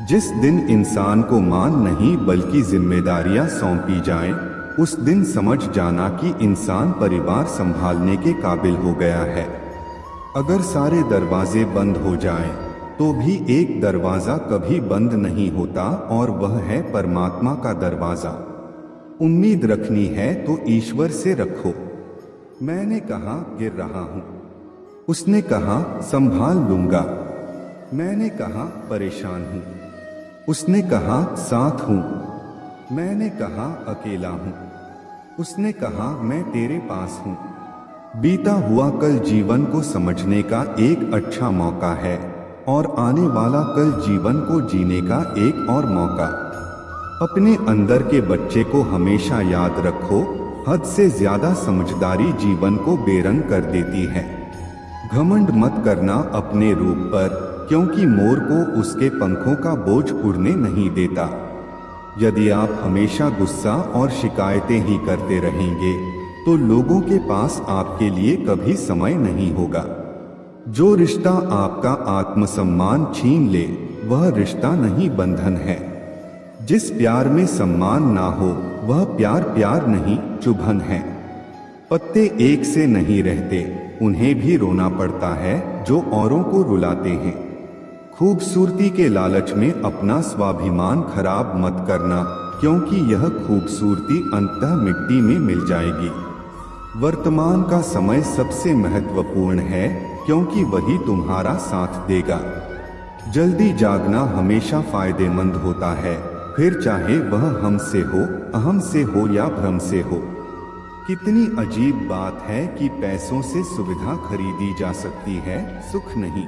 A: जिस दिन इंसान को मान नहीं बल्कि जिम्मेदारियां सौंपी जाएं, उस दिन समझ जाना कि इंसान परिवार संभालने के काबिल हो गया है। अगर सारे दरवाजे बंद हो जाएं, तो भी एक दरवाजा कभी बंद नहीं होता, और वह है परमात्मा का दरवाजा। उम्मीद रखनी है तो ईश्वर से रखो। मैंने कहा गिर रहा हूं, उसने कहा संभाल लूंगा। मैंने कहा परेशान हूं, उसने कहा साथ हूं। मैंने कहा अकेला हूं, उसने कहा मैं तेरे पास हूं। बीता हुआ कल जीवन को समझने का एक अच्छा मौका है, और आने वाला कल जीवन को जीने का एक और मौका। अपने अंदर के बच्चे को हमेशा याद रखो, हद से ज्यादा समझदारी जीवन को बेरंग कर देती है। घमंड मत करना अपने रूप पर, क्योंकि मोर को उसके पंखों का बोझ उड़ने नहीं देता। यदि आप हमेशा गुस्सा और शिकायतें ही करते रहेंगे, तो लोगों के पास आपके लिए कभी समय नहीं होगा। जो रिश्ता आपका आत्मसम्मान छीन ले, वह रिश्ता नहीं बंधन है। जिस प्यार में सम्मान ना हो, वह प्यार प्यार नहीं चुभन है। पत्ते एक से नहीं रहते, उन्हें भी रोना पड़ता है जो औरों को रुलाते हैं। खूबसूरती के लालच में अपना स्वाभिमान खराब मत करना, क्योंकि यह खूबसूरती अंततः मिट्टी में मिल जाएगी। वर्तमान का समय सबसे महत्वपूर्ण है, क्योंकि वही तुम्हारा साथ देगा। जल्दी जागना हमेशा फायदेमंद होता है, फिर चाहे वह हमसे हो, अहम से हो या भ्रम से हो। कितनी अजीब बात है कि पैसों से सुविधा खरीदी जा सकती है, सुख नहीं।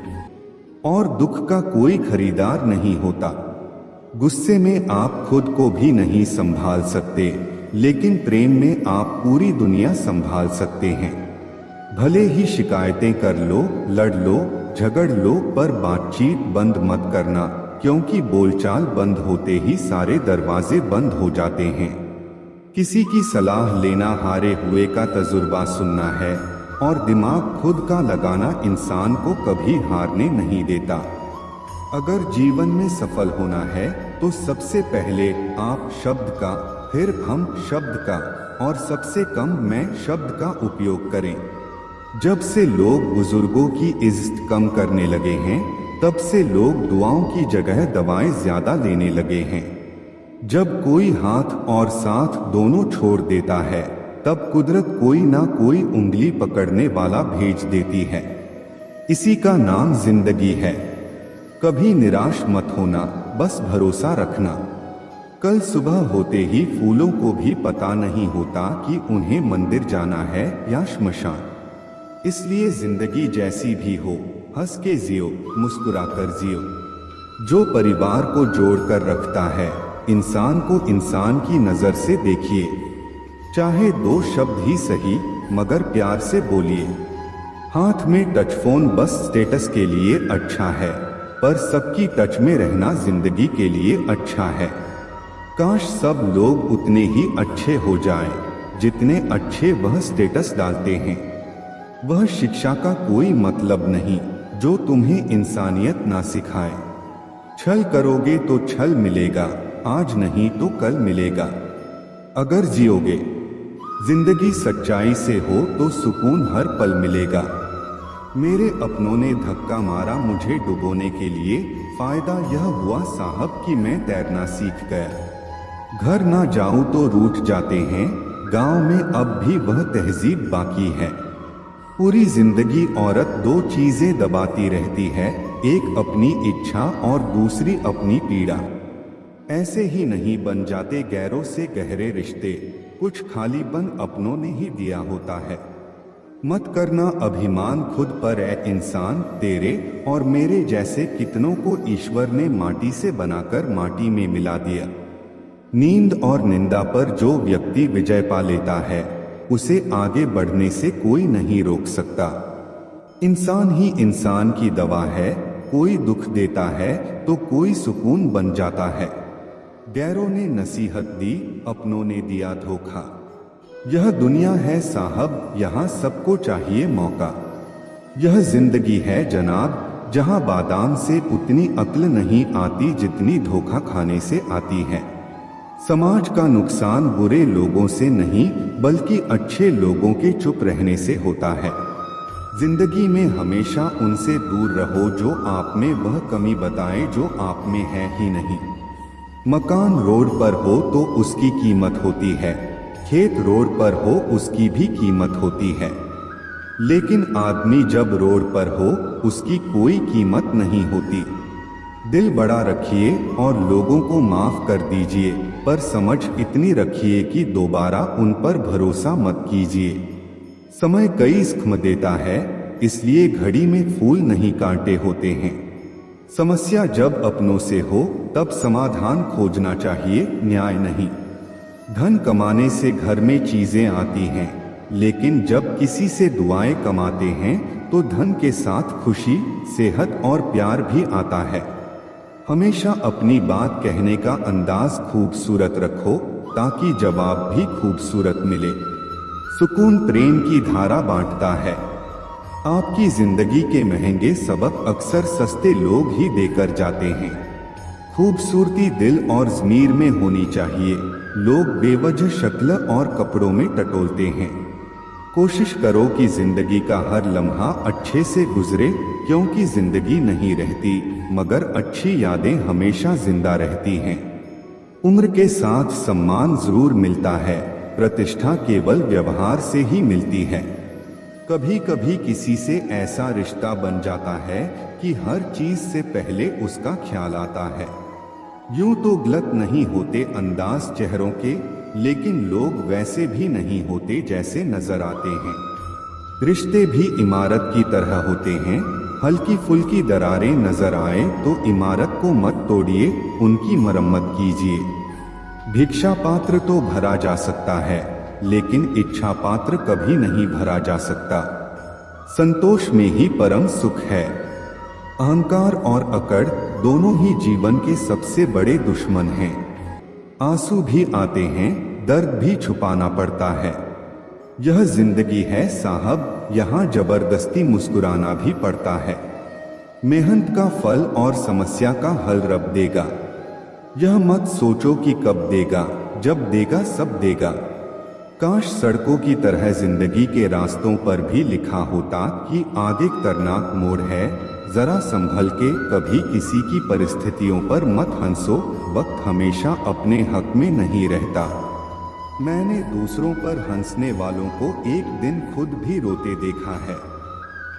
A: और दुख का कोई खरीदार नहीं होता। गुस्से में आप खुद को भी नहीं संभाल सकते, लेकिन प्रेम में आप पूरी दुनिया संभाल सकते हैं। भले ही शिकायतें कर लो, लड़ लो, झगड़ लो, पर बातचीत बंद मत करना, क्योंकि बोलचाल बंद होते ही सारे दरवाजे बंद हो जाते हैं। किसी की सलाह लेना हारे हुए का तजुर्बा सुनना है, और दिमाग खुद का लगाना इंसान को कभी हारने नहीं देता। अगर जीवन में सफल होना है तो सबसे पहले आप शब्द का, फिर हम शब्द का, और सबसे कम मैं शब्द का उपयोग करें। जब से लोग बुजुर्गों की इज्जत कम करने लगे हैं, तब से लोग दुआओं की जगह दवाएं ज्यादा लेने लगे हैं। जब कोई हाथ और साथ दोनों छोड़ देता है, तब कुदरत कोई ना कोई उंगली पकड़ने वाला भेज देती है। इसी का नाम जिंदगी है। कभी निराश मत होना, बस भरोसा रखना। कल सुबह होते ही फूलों को भी पता नहीं होता कि उन्हें मंदिर जाना है या श्मशान। इसलिए जिंदगी जैसी भी हो, हंस के जियो, मुस्कुराकर जियो। जो परिवार को जोड़कर रखता है, इंसान को इंसान की नजर से देखिए। चाहे 2 शब्द ही सही, मगर प्यार से बोलिए। हाथ में टच फोन बस स्टेटस के लिए अच्छा है, पर सबकी टच में रहना जिंदगी के लिए अच्छा है। काश सब लोग उतने ही अच्छे हो जाएं, जितने अच्छे वह स्टेटस डालते हैं। वह शिक्षा का कोई मतलब नहीं जो तुम्हें इंसानियत ना सिखाए। छल करोगे तो छल मिलेगा, आज नहीं तो कल मिलेगा। अगर जियोगे जिंदगी सच्चाई से हो तो सुकून हर पल मिलेगा। मेरे अपनों ने धक्का मारा मुझे डुबोने के लिए, फायदा यह हुआ साहब कि मैं तैरना सीख गया। घर ना जाऊं तो रूठ जाते हैं, गांव में अब भी वह तहजीब बाकी है। पूरी जिंदगी औरत 2 चीजें दबाती रहती है, एक अपनी इच्छा और दूसरी अपनी पीड़ा। ऐसे ही नहीं बन जाते गैरों से गहरे रिश्ते, कुछ खालीपन अपनों ने ही दिया होता है। मत करना अभिमान खुद पर है इंसान, तेरे और मेरे जैसे कितनों को ईश्वर ने माटी से बनाकर माटी में मिला दिया। नींद और निंदा पर जो व्यक्ति विजय पा लेता है, उसे आगे बढ़ने से कोई नहीं रोक सकता। इंसान ही इंसान की दवा है, कोई दुख देता है तो कोई सुकून बन जाता है। गैरों ने नसीहत दी, अपनों ने दिया धोखा। यह दुनिया है साहब, यहाँ सबको चाहिए मौका। यह जिंदगी है जनाब, जहाँ बादाम से उतनी अक्ल नहीं आती जितनी धोखा खाने से आती है। समाज का नुकसान बुरे लोगों से नहीं, बल्कि अच्छे लोगों के चुप रहने से होता है। जिंदगी में हमेशा उनसे दूर रहो जो आप में वह कमी बताएं जो आप में है ही नहीं। मकान रोड पर हो तो उसकी कीमत होती है, खेत रोड पर हो उसकी भी कीमत होती है, लेकिन आदमी जब रोड पर हो उसकी कोई कीमत नहीं होती। दिल बड़ा रखिए और लोगों को माफ कर दीजिए, पर समझ इतनी रखिए कि दोबारा उन पर भरोसा मत कीजिए। समय कई स्खम देता है, इसलिए घड़ी में फूल नहीं कांटे होते हैं। समस्या जब अपनों से हो तब समाधान खोजना चाहिए, न्याय नहीं। धन कमाने से घर में चीजें आती हैं, लेकिन जब किसी से दुआएं कमाते हैं तो धन के साथ खुशी, सेहत और प्यार भी आता है। हमेशा अपनी बात कहने का अंदाज खूबसूरत रखो ताकि जवाब भी खूबसूरत मिले। सुकून प्रेम की धारा बांटता है। आपकी जिंदगी के महंगे सबक अक्सर सस्ते लोग ही देकर जाते हैं। खूबसूरती दिल और ज़मीर में होनी चाहिए। लोग बेवजह शक्ल और कपड़ों में टटोलते हैं। कोशिश करो कि जिंदगी का हर लम्हा अच्छे से गुजरे, क्योंकि जिंदगी नहीं रहती मगर अच्छी यादें हमेशा जिंदा रहती हैं। उम्र के साथ सम्मान जरूर मिलता है, प्रतिष्ठा केवल व्यवहार से ही मिलती है। कभी कभी किसी से ऐसा रिश्ता बन जाता है कि हर चीज से पहले उसका ख्याल आता है। यूं तो गलत नहीं होते अंदाज चेहरों के, लेकिन लोग वैसे भी नहीं होते जैसे नजर आते हैं। रिश्ते भी इमारत की तरह होते हैं, हल्की फुल्की दरारें नजर आए तो इमारत को मत तोड़िए, उनकी मरम्मत कीजिए। भिक्षा पात्र तो भरा जा सकता है, लेकिन इच्छा पात्र कभी नहीं भरा जा सकता। संतोष में ही परम सुख है। अहंकार और अकड़ दोनों ही जीवन के सबसे बड़े दुश्मन हैं। आंसू भी आते हैं, दर्द भी छुपाना पड़ता है। यह जिंदगी है साहब, यहाँ जबरदस्ती मुस्कुराना भी पड़ता है। मेहनत का फल और समस्या का हल रब देगा। यह मत सोचो कि कब देगा, जब देगा सब देगा। काश सड़कों की तरह जिंदगी के रास्तों पर भी लिखा होता कि आगे खतरनाक मोड़ है, जरा संभल के, कभी किसी की परिस्थितियों पर मत हंसो, वक्त हमेशा अपने हक में नहीं रहता। मैंने दूसरों पर हंसने वालों को एक दिन खुद भी रोते देखा है।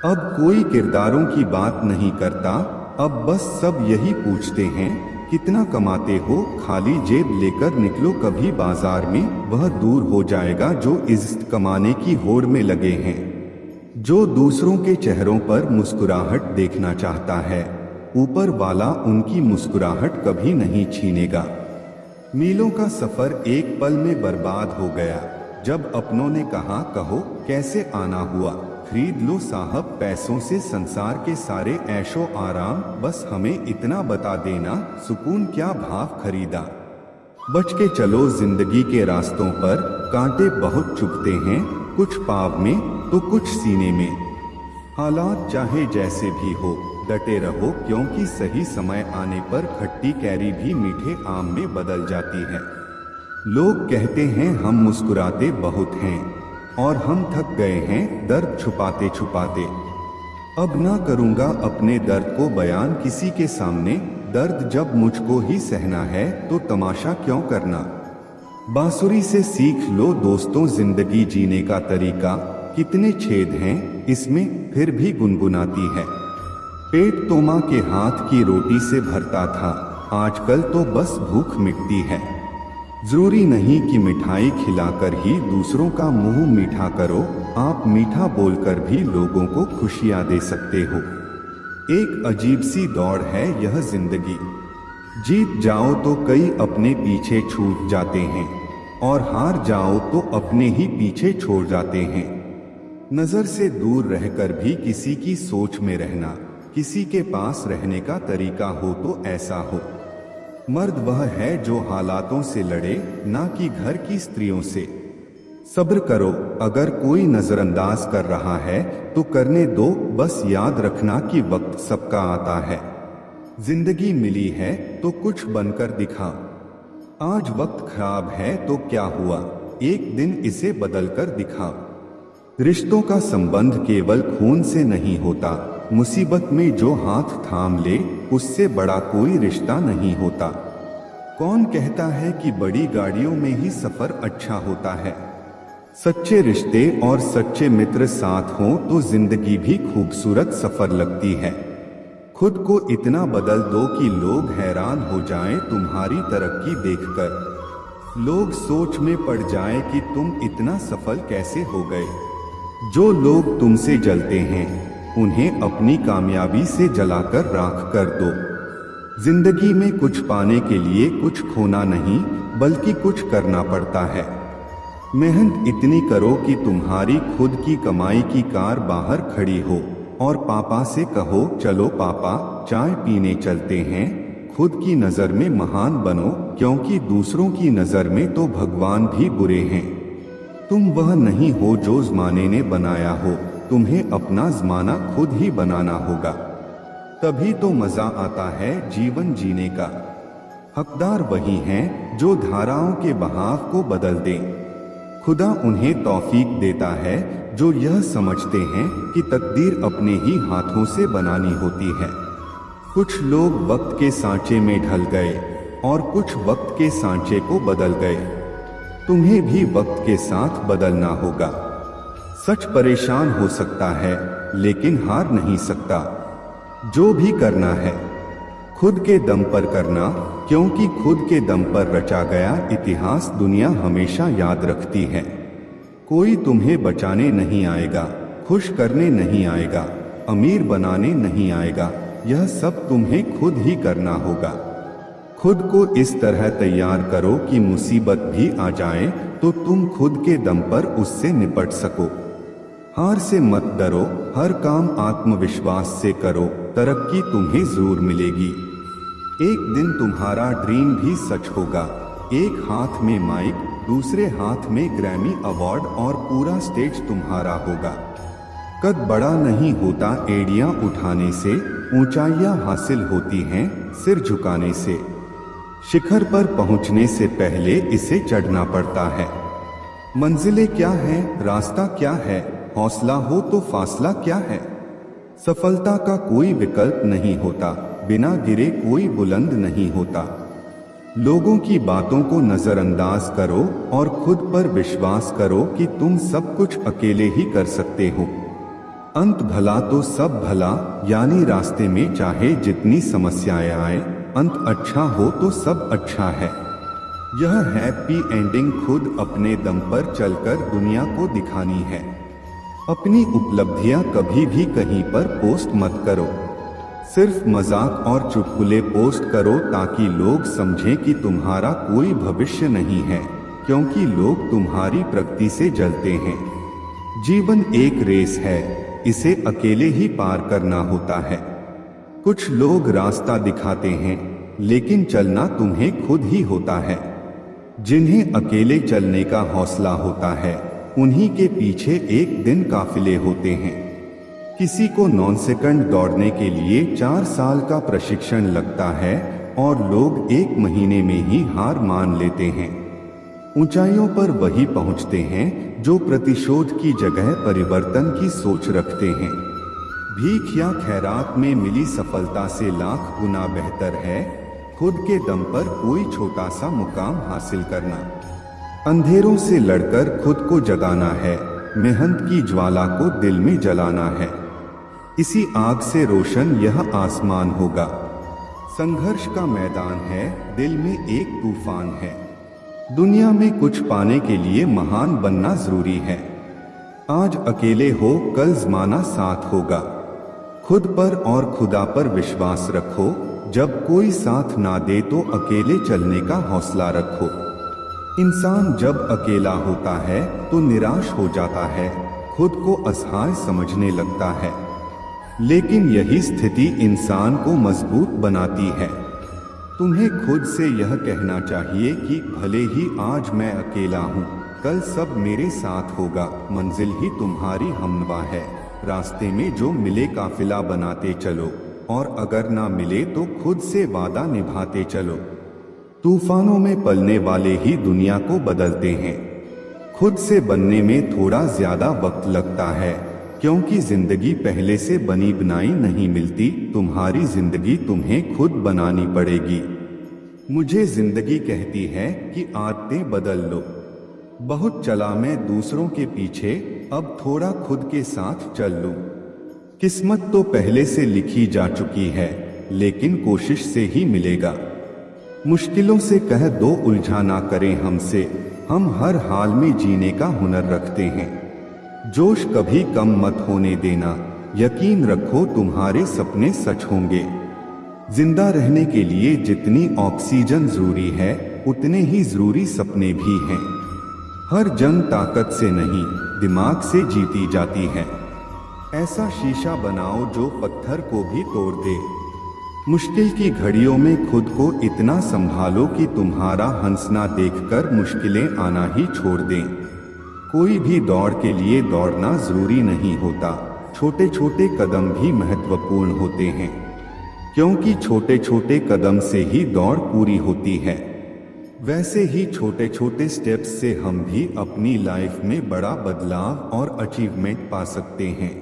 A: अब कोई किरदारों की बात नहीं करता, अब बस सब यही पूछते हैं कितना कमाते हो, खाली जेब लेकर निकलो कभी बाजार में, वह दूर हो जाएगा जो इज्जत कमाने की होड़ में लगे हैं। जो दूसरों के चेहरों पर मुस्कुराहट देखना चाहता है, ऊपर वाला उनकी मुस्कुराहट कभी नहीं छीनेगा। मीलों का सफर एक पल में बर्बाद हो गया जब अपनों ने कहा कहो कैसे आना हुआ, खरीद लो साहब पैसों से संसार के सारे ऐशो आराम, बस हमें इतना बता देना सुकून क्या भाव खरीदा। बच के चलो जिंदगी के रास्तों पर, कांटे बहुत चुभते हैं, कुछ पाँव में तो कुछ सीने में। हालात चाहे जैसे भी हो डटे रहो, क्योंकि सही समय आने पर खट्टी कैरी भी मीठे आम में बदल जाती है। लोग कहते हैं हम मुस्कुराते बहुत हैं और हम थक गए हैं दर्द छुपाते छुपाते। अब ना करूँगा अपने दर्द को बयान किसी के सामने, दर्द जब मुझको ही सहना है तो तमाशा क्यों करना। बांसुरी से सीख लो दोस्तों जिंदगी जीने का तरीका, कितने छेद हैं इसमें फिर भी गुनगुनाती है। पेट तो माँ के हाथ की रोटी से भरता था, आजकल तो बस भूख मिटती है। जरूरी नहीं कि मिठाई खिलाकर ही दूसरों का मुंह मीठा करो, आप मीठा बोलकर भी लोगों को खुशियां दे सकते हो। एक अजीब सी दौड़ है यह जिंदगी, जीत जाओ तो कई अपने पीछे छूट जाते हैं और हार जाओ तो अपने ही पीछे छोड़ जाते हैं। नजर से दूर रहकर भी किसी की सोच में रहना, किसी के पास रहने का तरीका हो तो ऐसा हो। मर्द वह है जो हालातों से लड़े, ना कि घर की स्त्रियों से। सब्र करो, अगर कोई नजरअंदाज कर रहा है तो करने दो, बस याद रखना कि वक्त सबका आता है। जिंदगी मिली है तो कुछ बनकर दिखा। आज वक्त खराब है तो क्या हुआ, एक दिन इसे बदलकर दिखा। रिश्तों का संबंध केवल खून से नहीं होता, मुसीबत में जो हाथ थाम ले उससे बड़ा कोई रिश्ता नहीं होता। कौन कहता है कि बड़ी गाड़ियों में ही सफर अच्छा होता है। सच्चे रिश्ते और सच्चे मित्र साथ हों तो जिंदगी भी खूबसूरत सफर लगती है। खुद को इतना बदल दो कि लोग हैरान हो जाएं तुम्हारी तरक्की देखकर। लोग सोच में पड़ जाएं कि तुम इतना सफल कैसे हो गए। जो लोग तुमसे जलते हैं उन्हें अपनी कामयाबी से जलाकर राख कर दो। जिंदगी में कुछ पाने के लिए कुछ खोना नहीं, बल्कि कुछ करना पड़ता है। मेहनत इतनी करो कि तुम्हारी खुद की कमाई की कार बाहर खड़ी हो और पापा से कहो चलो पापा चाय पीने चलते हैं। खुद की नज़र में महान बनो, क्योंकि दूसरों की नज़र में तो भगवान भी बुरे हैं। तुम वह नहीं हो जो ज़माने ने बनाया हो, तुम्हें अपना ज़माना खुद ही बनाना होगा। तभी तो मज़ा आता है जीवन जीने का। हकदार वही हैं जो धाराओं के बहाव को बदल दें। खुदा उन्हें तौफीक देता है जो यह समझते हैं कि तकदीर अपने ही हाथों से बनानी होती है। कुछ लोग वक्त के सांचे में ढल गए और कुछ वक्त के सांचे को बदल गए। तुम्हें भी वक्त के साथ बदलना होगा। सच परेशान हो सकता है लेकिन हार नहीं सकता। जो भी करना है खुद के दम पर करना, क्योंकि खुद के दम पर रचा गया इतिहास दुनिया हमेशा याद रखती है। कोई तुम्हें बचाने नहीं आएगा, खुश करने नहीं आएगा। अमीर बनाने नहीं आएगा। यह सब तुम्हें खुद ही करना होगा। खुद को इस तरह तैयार करो कि मुसीबत भी आ जाए तो तुम खुद के दम पर उससे निपट सको। हार से मत डरो, हर काम आत्मविश्वास से करो, तरक्की तुम्हें जरूर मिलेगी। एक दिन तुम्हारा ड्रीम भी सच होगा। एक हाथ में माइक, दूसरे हाथ में ग्रैमी अवार्ड और पूरा स्टेज तुम्हारा होगा। कद बड़ा नहीं होता एड़ियां उठाने से, ऊंचाइयां हासिल होती हैं सिर झुकाने से। शिखर पर पहुंचने से पहले इसे चढ़ना पड़ता है। मंजिलें क्या है, रास्ता क्या है, हौसला हो तो फासला क्या है। सफलता का कोई विकल्प नहीं होता, बिना गिरे कोई बुलंद नहीं होता। लोगों की बातों को नजरअंदाज करो और खुद पर विश्वास करो कि तुम सब कुछ अकेले ही कर सकते हो। अंत भला तो सब भला, यानी रास्ते में चाहे जितनी समस्याएं आए, अंत अच्छा हो तो सब अच्छा है। यह हैप्पी एंडिंग खुद अपने दम पर चलकर दुनिया को दिखानी है। अपनी उपलब्धियां कभी भी कहीं पर पोस्ट मत करो। सिर्फ मजाक और चुटकुले पोस्ट करो ताकि लोग समझें कि तुम्हारा कोई भविष्य नहीं है, क्योंकि लोग तुम्हारी प्रगति से जलते हैं। जीवन एक रेस है, इसे अकेले ही पार करना होता है। कुछ लोग रास्ता दिखाते हैं, लेकिन चलना तुम्हें खुद ही होता है। जिन्हें अकेले चलने का हौसला होता है, उन्हीं के पीछे एक दिन काफिले होते हैं। किसी को 9 सेकंड दौड़ने के लिए 4 साल का प्रशिक्षण लगता है और लोग 1 महीने में ही हार मान लेते हैं। ऊंचाइयों पर वही पहुंचते हैं जो प्रतिशोध की जगह परिवर्तन की सोच रखते हैं। भीख या खैरात में मिली सफलता से लाख गुना बेहतर है खुद के दम पर कोई छोटा सा मुकाम हासिल करना। अंधेरों से लड़कर खुद को जगाना है, मेहनत की ज्वाला को दिल में जलाना है। इसी आग से रोशन यह आसमान होगा। संघर्ष का मैदान है, दिल में एक तूफान है। दुनिया में कुछ पाने के लिए महान बनना जरूरी है। आज अकेले हो, कल ज़माना साथ होगा। खुद पर और खुदा पर विश्वास रखो। जब कोई साथ ना दे तो अकेले चलने का हौसला रखो। इंसान जब अकेला होता है तो निराश हो जाता है, खुद को असहाय समझने लगता है। लेकिन यही स्थिति इंसान को मजबूत बनाती है। तुम्हें खुद से यह कहना चाहिए कि भले ही आज मैं अकेला हूँ, कल सब मेरे साथ होगा। मंजिल ही तुम्हारी हमनवा है, रास्ते में जो मिले काफिला बनाते चलो, और अगर ना मिले तो खुद से वादा निभाते चलो। तूफानों में पलने वाले ही दुनिया को बदलते हैं। खुद से बनने में थोड़ा ज्यादा वक्त लगता है, क्योंकि जिंदगी पहले से बनी बनाई नहीं मिलती। तुम्हारी जिंदगी तुम्हें खुद बनानी पड़ेगी। मुझे जिंदगी कहती है कि आदतें बदल लो। बहुत चला मैं दूसरों के पीछे, अब थोड़ा खुद के साथ चल लूं। किस्मत तो पहले से लिखी जा चुकी है, लेकिन कोशिश से ही मिलेगा। मुश्किलों से कह दो उलझा ना करें हमसे, हम हर हाल में जीने का हुनर रखते हैं। जोश कभी कम मत होने देना, यकीन रखो तुम्हारे सपने सच होंगे। जिंदा रहने के लिए जितनी ऑक्सीजन जरूरी है, उतने ही जरूरी सपने भी हैं। हर जंग ताकत से नहीं, दिमाग से जीती जाती है। ऐसा शीशा बनाओ जो पत्थर को भी तोड़ दे। मुश्किल की घड़ियों में खुद को इतना संभालो कि तुम्हारा हंसना देखकर मुश्किलें आना ही छोड़ दें। कोई भी दौड़ के लिए दौड़ना जरूरी नहीं होता, छोटे छोटे कदम भी महत्वपूर्ण होते हैं, क्योंकि छोटे छोटे कदम से ही दौड़ पूरी होती है। वैसे ही छोटे छोटे स्टेप्स से हम भी अपनी लाइफ में बड़ा बदलाव और अचीवमेंट पा सकते हैं।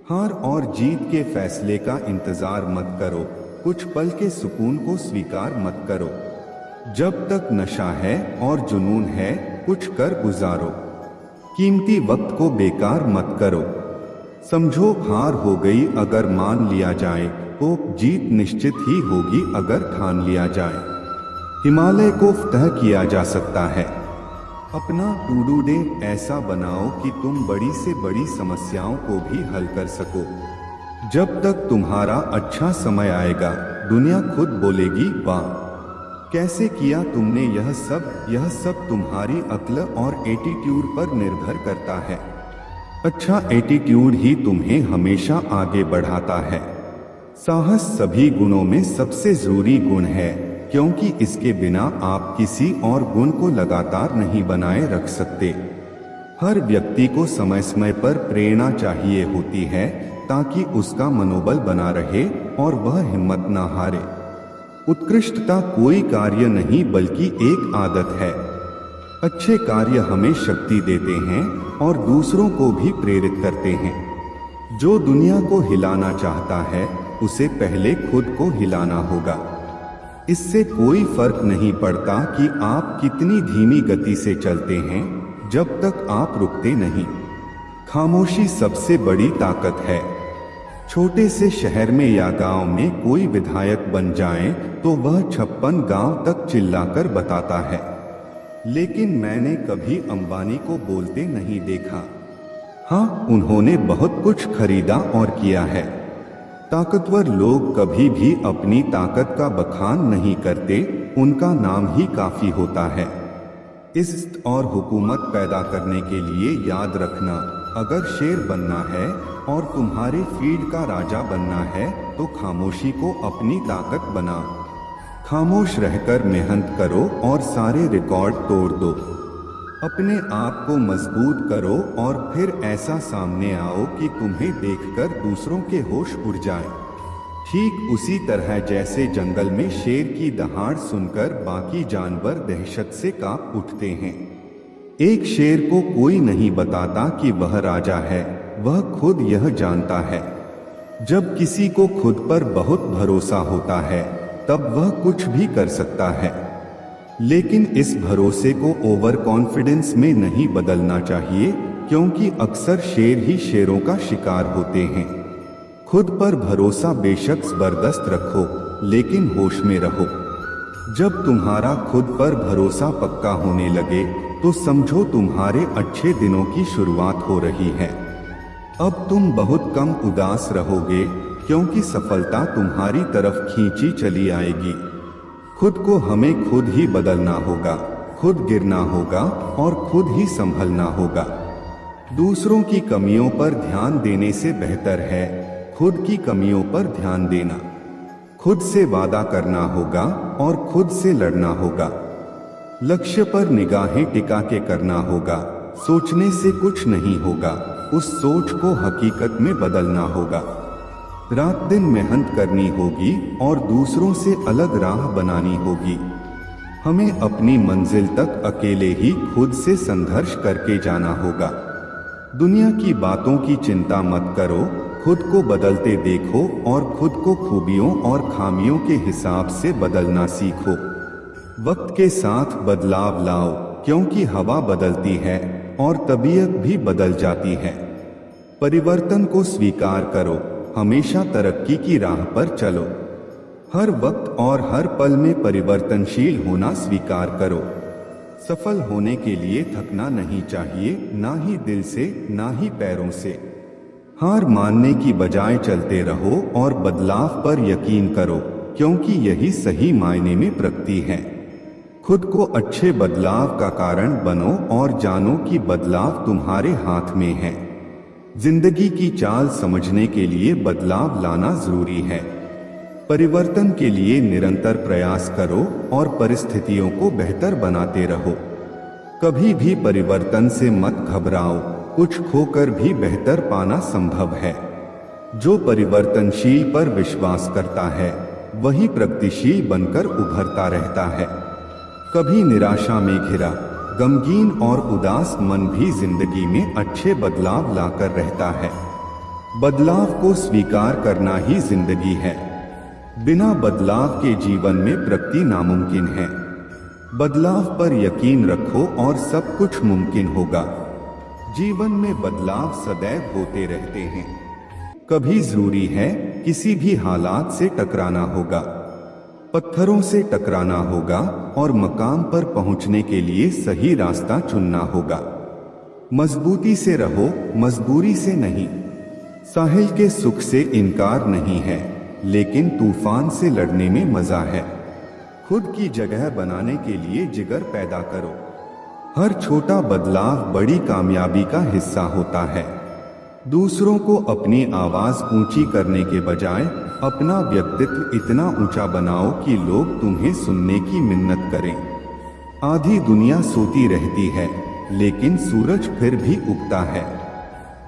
A: हार और जीत के फैसले का इंतजार मत करो, कुछ पल के सुकून को स्वीकार मत करो। जब तक नशा है और जुनून है, कुछ कर गुजारो। कीमती वक्त को बेकार मत करो। समझो हार हो गई अगर मान लिया जाए, तो जीत निश्चित ही होगी अगर ठान लिया जाए। हिमालय को फतह किया जा सकता है। अपना टू डू डे ऐसा बनाओ कि तुम बड़ी से बड़ी समस्याओं को भी हल कर सको। जब तक तुम्हारा अच्छा समय आएगा दुनिया खुद बोलेगी वाह, कैसे किया तुमने यह सब तुम्हारी अक्ल और एटीट्यूड पर निर्भर करता है। अच्छा एटीट्यूड ही तुम्हें हमेशा आगे बढ़ाता है। साहस सभी गुणों में सबसे जरूरी गुण है, क्योंकि इसके बिना आप किसी और गुण को लगातार नहीं बनाए रख सकते। हर व्यक्ति को समय समय पर प्रेरणा चाहिए होती है, ताकि उसका मनोबल बना रहे और वह हिम्मत ना हारे। उत्कृष्टता कोई कार्य नहीं बल्कि एक आदत है। अच्छे कार्य हमें शक्ति देते हैं और दूसरों को भी प्रेरित करते हैं। जो दुनिया को हिलाना चाहता है उसे पहले खुद को हिलाना होगा। इससे कोई फर्क नहीं पड़ता कि आप कितनी धीमी गति से चलते हैं, जब तक आप रुकते नहीं। खामोशी सबसे बड़ी ताकत है। छोटे से शहर में या गांव में कोई विधायक बन जाए तो वह 56 गांव तक चिल्लाकर बताता है, लेकिन मैंने कभी अंबानी को बोलते नहीं देखा। हाँ, उन्होंने बहुत कुछ खरीदा और किया है। ताकतवर लोग कभी भी अपनी ताकत का बखान नहीं करते, उनका नाम ही काफी होता है। इज्जत और हुकूमत पैदा करने के लिए याद रखना, अगर शेर बनना है और तुम्हारे फील्ड का राजा बनना है तो खामोशी को अपनी ताकत बना। खामोश रहकर मेहनत करो और सारे रिकॉर्ड तोड़ दो। अपने आप को मजबूत करो और फिर ऐसा सामने आओ कि तुम्हें देखकर दूसरों के होश उड़ जाए। ठीक उसी तरह जैसे जंगल में शेर की दहाड़ सुनकर बाकी जानवर दहशत से कांप उठते हैं। एक शेर को कोई नहीं बताता कि वह राजा है, वह खुद यह जानता है। जब किसी को खुद पर बहुत भरोसा होता है तब वह कुछ भी कर सकता है, लेकिन इस भरोसे को ओवर कॉन्फिडेंस में नहीं बदलना चाहिए, क्योंकि अक्सर शेर ही शेरों का शिकार होते हैं। खुद पर भरोसा बेशक जबरदस्त रखो, लेकिन होश में रहो। जब तुम्हारा खुद पर भरोसा पक्का होने लगे तो समझो तुम्हारे अच्छे दिनों की शुरुआत हो रही है। अब तुम बहुत कम उदास रहोगे, क्योंकि सफलता तुम्हारी तरफ खींची चली आएगी। खुद को हमें खुद ही बदलना होगा, खुद गिरना होगा और खुद ही संभलना होगा। दूसरों की कमियों पर ध्यान देने से बेहतर है खुद की कमियों पर ध्यान देना। खुद से वादा करना होगा और खुद से लड़ना होगा। लक्ष्य पर निगाहें टिका के करना होगा। सोचने से कुछ नहीं होगा, उस सोच को हकीकत में बदलना होगा। रात दिन मेहनत करनी होगी और दूसरों से अलग राह बनानी होगी। हमें अपनी मंजिल तक अकेले ही खुद से संघर्ष करके जाना होगा। दुनिया की बातों की चिंता मत करो, खुद को बदलते देखो और खुद को खूबियों और खामियों के हिसाब से बदलना सीखो। वक्त के साथ बदलाव लाओ, क्योंकि हवा बदलती है और तबीयत भी बदल जाती है। परिवर्तन को स्वीकार करो, हमेशा तरक्की की राह पर चलो। हर वक्त और हर पल में परिवर्तनशील होना स्वीकार करो। सफल होने के लिए थकना नहीं चाहिए, ना ही दिल से ना ही पैरों से। हार मानने की बजाय चलते रहो और बदलाव पर यकीन करो, क्योंकि यही सही मायने में प्रगति है। खुद को अच्छे बदलाव का कारण बनो और जानो कि बदलाव तुम्हारे हाथ में है। जिंदगी की चाल समझने के लिए बदलाव लाना जरूरी है। परिवर्तन के लिए निरंतर प्रयास करो और परिस्थितियों को बेहतर बनाते रहो। कभी भी परिवर्तन से मत घबराओ, कुछ खोकर भी बेहतर पाना संभव है। जो परिवर्तनशील पर विश्वास करता है वही प्रगतिशील बनकर उभरता रहता है। कभी निराशा में घिरा, गमगीन और उदास मन भी जिंदगी में अच्छे बदलाव लाकर रहता है। बदलाव को स्वीकार करना ही जिंदगी है। बिना बदलाव के जीवन में प्रगति नामुमकिन है। बदलाव पर यकीन रखो और सब कुछ मुमकिन होगा। जीवन में बदलाव सदैव होते रहते हैं। कभी जरूरी है किसी भी हालात से टकराना होगा, पत्थरों से टकराना होगा और मकाम पर पहुंचने के लिए सही रास्ता चुनना होगा। मजबूती से रहो, मजबूरी से नहीं। साहिल के सुख से इनकार नहीं है, लेकिन तूफान से लड़ने में मजा है। खुद की जगह बनाने के लिए जिगर पैदा करो। हर छोटा बदलाव बड़ी कामयाबी का हिस्सा होता है। दूसरों को अपनी आवाज ऊंची करने के बजाय अपना व्यक्तित्व इतना ऊंचा बनाओ कि लोग तुम्हें सुनने की मिन्नत करें। आधी दुनिया सोती रहती है, लेकिन सूरज फिर भी उगता है।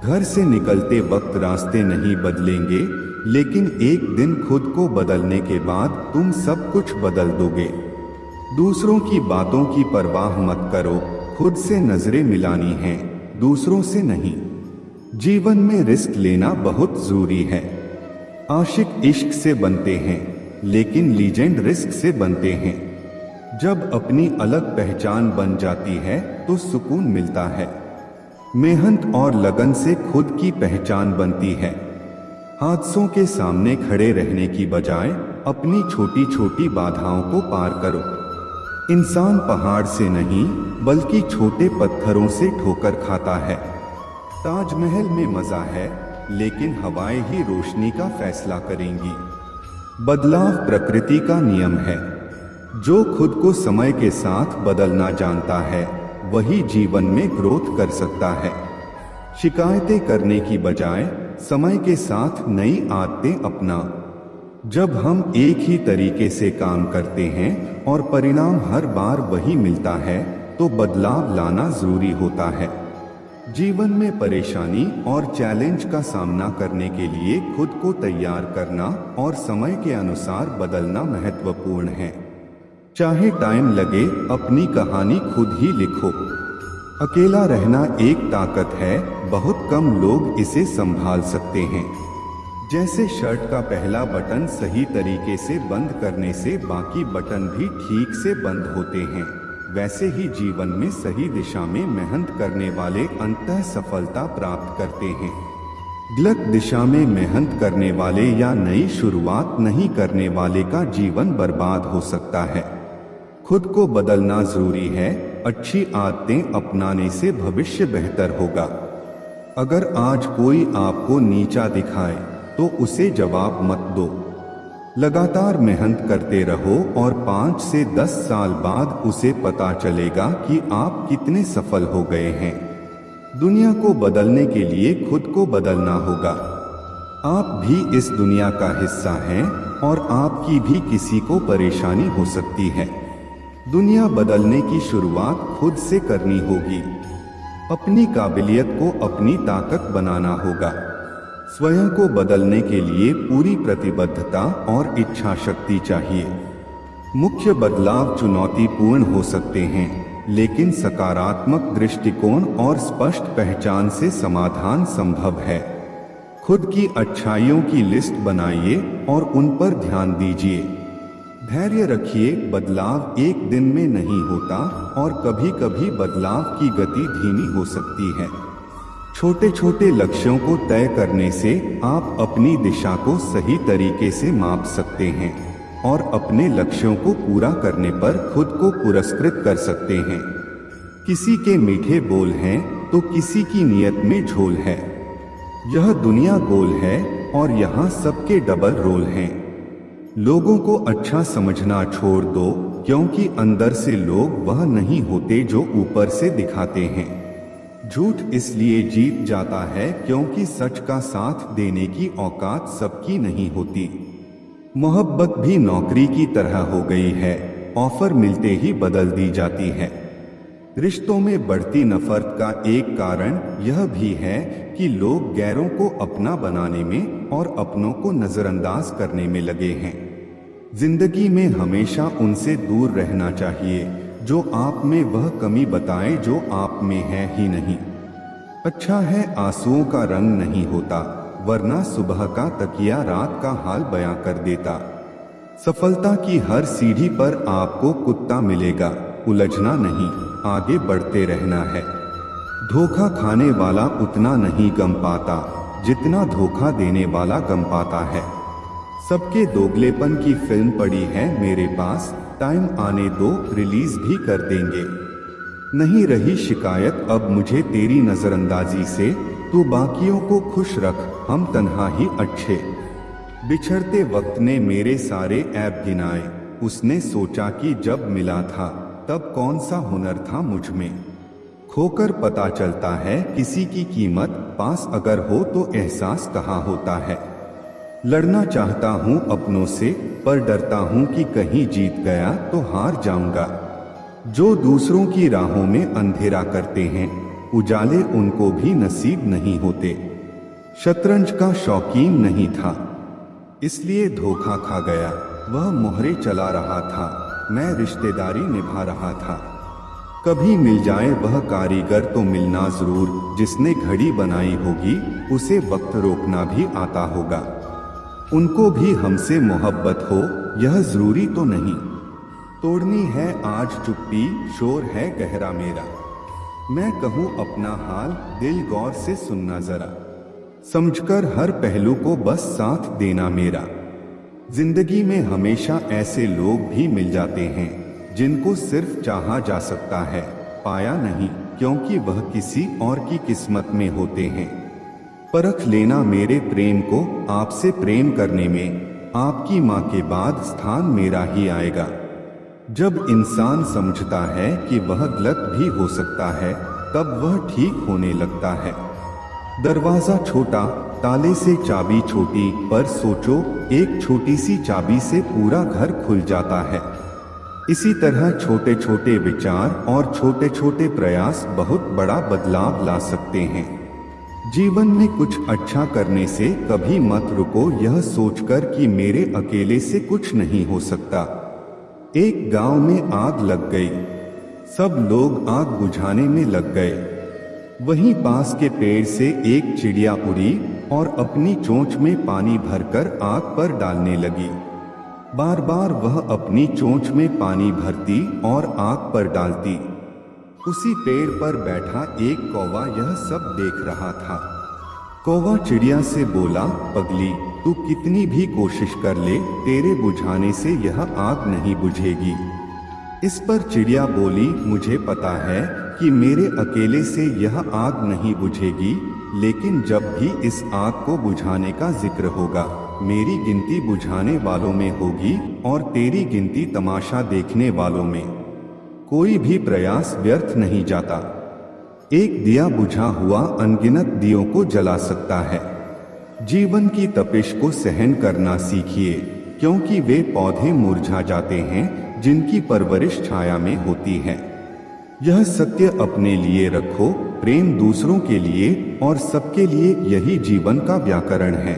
A: घर से निकलते वक्त रास्ते नहीं बदलेंगे, लेकिन एक दिन खुद को बदलने के बाद तुम सब कुछ बदल दोगे। दूसरों की बातों की परवाह मत करो, खुद से नजरें मिलानी हैं, दूसरों से नहीं। जीवन में रिस्क लेना बहुत जरूरी है। आशिक इश्क से बनते हैं, लेकिन लीजेंड रिस्क से बनते हैं। जब अपनी अलग पहचान बन जाती है तो सुकून मिलता है। मेहनत और लगन से खुद की पहचान बनती है। हादसों के सामने खड़े रहने की बजाय अपनी छोटी छोटी बाधाओं को पार करो। इंसान पहाड़ से नहीं, बल्कि छोटे पत्थरों से ठोकर खाता है। ताजमहल में मजा है, लेकिन हवाएं ही रोशनी का फैसला करेंगी। बदलाव प्रकृति का नियम है। जो खुद को समय के साथ बदलना जानता है, वही जीवन में ग्रोथ कर सकता है। शिकायतें करने की बजाय समय के साथ नई आदतें अपना। जब हम एक ही तरीके से काम करते हैं और परिणाम हर बार वही मिलता है, तो बदलाव लाना जरूरी होता है। जीवन में परेशानी और चैलेंज का सामना करने के लिए खुद को तैयार करना और समय के अनुसार बदलना महत्वपूर्ण है। चाहे टाइम लगे, अपनी कहानी खुद ही लिखो। अकेला रहना एक ताकत है, बहुत कम लोग इसे संभाल सकते हैं। जैसे शर्ट का पहला बटन सही तरीके से बंद करने से बाकी बटन भी ठीक से बंद होते हैं, वैसे ही जीवन में सही दिशा में मेहनत करने वाले अंततः सफलता प्राप्त करते हैं। गलत दिशा में मेहनत करने वाले या नई शुरुआत नहीं करने वाले का जीवन बर्बाद हो सकता है। खुद को बदलना जरूरी है। अच्छी आदतें अपनाने से भविष्य बेहतर होगा। अगर आज कोई आपको नीचा दिखाए तो उसे जवाब मत दो। लगातार मेहनत करते रहो और 5 से 10 साल बाद उसे पता चलेगा कि आप कितने सफल हो गए हैं। दुनिया को बदलने के लिए खुद को बदलना होगा। आप भी इस दुनिया का हिस्सा हैं और आपकी भी किसी को परेशानी हो सकती है। दुनिया बदलने की शुरुआत खुद से करनी होगी। अपनी काबिलियत को अपनी ताकत बनाना होगा। स्वयं को बदलने के लिए पूरी प्रतिबद्धता और इच्छा शक्ति चाहिए। मुख्य बदलाव चुनौतीपूर्ण हो सकते हैं, लेकिन सकारात्मक दृष्टिकोण और स्पष्ट पहचान से समाधान संभव है। खुद की अच्छाइयों की लिस्ट बनाइए और उन पर ध्यान दीजिए। धैर्य रखिए, बदलाव एक दिन में नहीं होता और कभी कभी बदलाव की गति धीमी हो सकती है। छोटे छोटे लक्ष्यों को तय करने से आप अपनी दिशा को सही तरीके से माप सकते हैं और अपने लक्ष्यों को पूरा करने पर खुद को पुरस्कृत कर सकते हैं। किसी के मीठे बोल हैं तो किसी की नियत में झोल है। यह दुनिया गोल है और यहाँ सबके डबल रोल हैं। लोगों को अच्छा समझना छोड़ दो, क्योंकि अंदर से लोग वह नहीं होते जो ऊपर से दिखाते हैं। झूठ इसलिए जीत जाता है क्योंकि सच का साथ देने की औकात सबकी नहीं होती। मोहब्बत भी नौकरी की तरह हो गई है, ऑफर मिलते ही बदल दी जाती है। रिश्तों में बढ़ती नफरत का एक कारण यह भी है कि लोग गैरों को अपना बनाने में और अपनों को नजरअंदाज करने में लगे हैं। जिंदगी में हमेशा उनसे दूर रहना चाहिए जो आप में वह कमी बताए जो आप में है ही नहीं। अच्छा है आंसुओं का रंग नहीं होता, वरना सुबह का तकिया रात का हाल बयां कर देता। सफलता की हर सीढ़ी पर आपको कुत्ता मिलेगा, उलझना नहीं, आगे बढ़ते रहना है। धोखा खाने वाला उतना नहीं गम पाता जितना धोखा देने वाला गम पाता है। सबके दोगलेपन की फिल्म पड़ी है मेरे पास, टाइम आने दो, रिलीज भी कर देंगे। नहीं रही शिकायत अब मुझे तेरी नजरअंदाजी से, तू बाकियों को खुश रख, हम तन्हा ही अच्छे। बिछड़ते वक्त ने मेरे सारे ऐब गिनाए। उसने सोचा कि जब मिला था तब कौन सा हुनर था मुझ में। खोकर पता चलता है किसी की कीमत, पास अगर हो तो एहसास कहाँ होता है। लड़ना चाहता हूँ अपनों से, पर डरता हूँ कि कहीं जीत गया तो हार जाऊंगा। जो दूसरों की राहों में अंधेरा करते हैं, उजाले उनको भी नसीब नहीं होते। शतरंज का शौकीन नहीं था, इसलिए धोखा खा गया। वह मोहरे चला रहा था, मैं रिश्तेदारी निभा रहा था। कभी मिल जाए वह कारीगर तो मिलना जरूर, जिसने घड़ी बनाई होगी उसे वक्त रोकना भी आता होगा। उनको भी हमसे मोहब्बत हो यह जरूरी तो नहीं। तोड़नी है आज चुप्पी, शोर है गहरा मेरा। मैं कहूँ अपना हाल, दिल गौर से सुनना जरा। समझकर हर पहलू को बस साथ देना मेरा। जिंदगी में हमेशा ऐसे लोग भी मिल जाते हैं जिनको सिर्फ चाहा जा सकता है, पाया नहीं, क्योंकि वह किसी और की किस्मत में होते हैं। परख लेना मेरे प्रेम को, आपसे प्रेम करने में आपकी माँ के बाद स्थान मेरा ही आएगा। जब इंसान समझता है कि वह गलत भी हो सकता है, तब वह ठीक होने लगता है। दरवाजा छोटा, ताले से चाबी छोटी, पर सोचो एक छोटी सी चाबी से पूरा घर खुल जाता है। इसी तरह छोटे छोटे विचार और छोटे छोटे प्रयास बहुत बड़ा बदलाव ला सकते हैं। जीवन में कुछ अच्छा करने से कभी मत रुको यह सोचकर कि मेरे अकेले से कुछ नहीं हो सकता। एक गांव में आग लग गई, सब लोग आग बुझाने में लग गए। वहीं पास के पेड़ से एक चिड़िया उड़ी और अपनी चोंच में पानी भरकर आग पर डालने लगी। बार बार वह अपनी चोंच में पानी भरती और आग पर डालती। उसी पेड़ पर बैठा एक कौवा यह सब देख रहा था। कौवा चिड़िया से बोला, पगली, तू कितनी भी कोशिश कर ले, तेरे बुझाने से यह आग नहीं बुझेगी। इस पर चिड़िया बोली, मुझे पता है कि मेरे अकेले से यह आग नहीं बुझेगी, लेकिन जब भी इस आग को बुझाने का जिक्र होगा, मेरी गिनती बुझाने वालों में होगी और तेरी गिनती तमाशा देखने वालों में। कोई भी प्रयास व्यर्थ नहीं जाता। एक दिया बुझा हुआ अनगिनत दियों को जला सकता है। जीवन की तपिश को सहन करना सीखिए, क्योंकि वे पौधे मुरझा जाते हैं जिनकी परवरिश छाया में होती है। यह सत्य अपने लिए रखो, प्रेम दूसरों के लिए और सबके लिए, यही जीवन का व्याकरण है।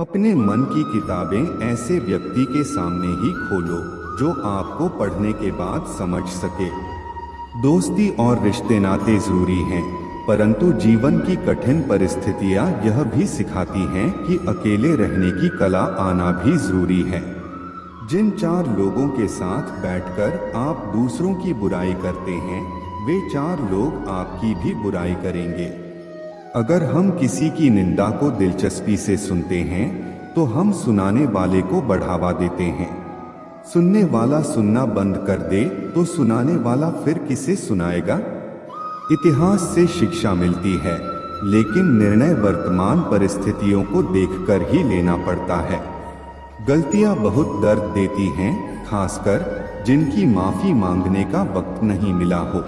A: अपने मन की किताबें ऐसे व्यक्ति के सामने ही खोलो जो आपको पढ़ने के बाद समझ सके। दोस्ती और रिश्ते नाते जरूरी हैं, परंतु जीवन की कठिन परिस्थितियां यह भी सिखाती हैं कि अकेले रहने की कला आना भी जरूरी है। जिन चार लोगों के साथ बैठकर आप दूसरों की बुराई करते हैं, वे चार लोग आपकी भी बुराई करेंगे। अगर हम किसी की निंदा को दिलचस्पी से सुनते हैं, तो हम सुनाने वाले को बढ़ावा देते हैं। सुनने वाला सुनना बंद कर दे तो सुनाने वाला फिर किसे सुनाएगा? इतिहास से शिक्षा मिलती है, लेकिन निर्णय वर्तमान परिस्थितियों को देखकर ही लेना पड़ता है। गलतियां बहुत दर्द देती हैं, खासकर जिनकी माफी मांगने का वक्त नहीं मिला हो।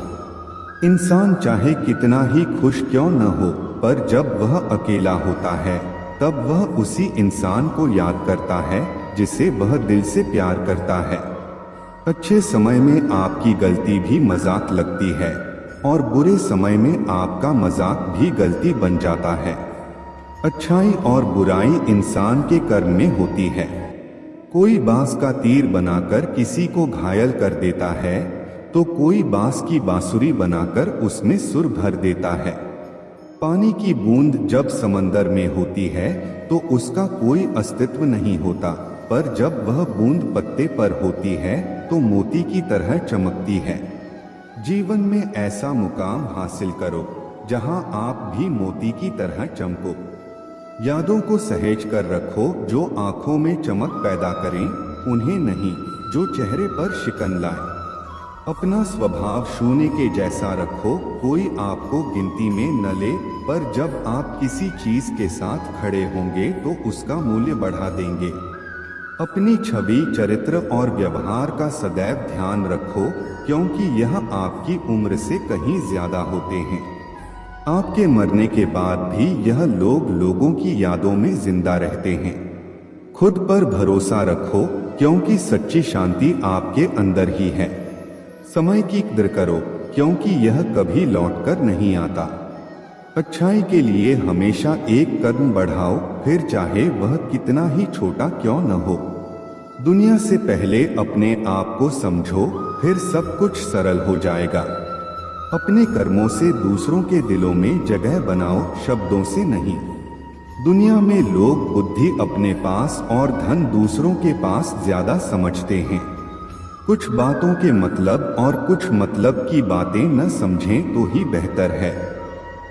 A: इंसान चाहे कितना ही खुश क्यों न हो, पर जब वह अकेला होता है, तब वह उसी इंसान को याद करता है जिसे वह दिल से प्यार करता है। अच्छे समय में आपकी गलती भी मजाक लगती है और बुरे समय में आपका मजाक भी गलती बन जाता है। अच्छाई और बुराई इंसान के कर्म में होती है। कोई बांस का तीर बनाकर किसी को घायल कर देता है, तो कोई बांस की बांसुरी बनाकर उसमें सुर भर देता है। पानी की बूंद जब समंदर में होती है तो उसका कोई अस्तित्व नहीं होता, पर जब वह बूंद पत्ते पर होती है तो मोती की तरह चमकती है। जीवन में ऐसा मुकाम हासिल करो जहां आप भी मोती की तरह चमको। यादों को सहेज कर रखो जो आंखों में चमक पैदा करें, उन्हें नहीं जो चेहरे पर शिकन लाए। अपना स्वभाव शून्य के जैसा रखो, कोई आपको गिनती में न ले, पर जब आप किसी चीज के साथ खड़े होंगे तो उसका मूल्य बढ़ा देंगे। अपनी छवि, चरित्र और व्यवहार का सदैव ध्यान रखो, क्योंकि यह आपकी उम्र से कहीं ज्यादा होते हैं। आपके मरने के बाद भी यह लोग लोगों की यादों में जिंदा रहते हैं। खुद पर भरोसा रखो, क्योंकि सच्ची शांति आपके अंदर ही है। समय की कदर करो, क्योंकि यह कभी लौटकर नहीं आता। अच्छाई के लिए हमेशा एक कदम बढ़ाओ, फिर चाहे वह कितना ही छोटा क्यों न हो। दुनिया से पहले अपने आप को समझो, फिर सब कुछ सरल हो जाएगा। अपने कर्मों से दूसरों के दिलों में जगह बनाओ, शब्दों से नहीं। दुनिया में लोग बुद्धि अपने पास और धन दूसरों के पास ज्यादा समझते हैं। कुछ बातों के मतलब और कुछ मतलब की बातें न समझें तो ही बेहतर है।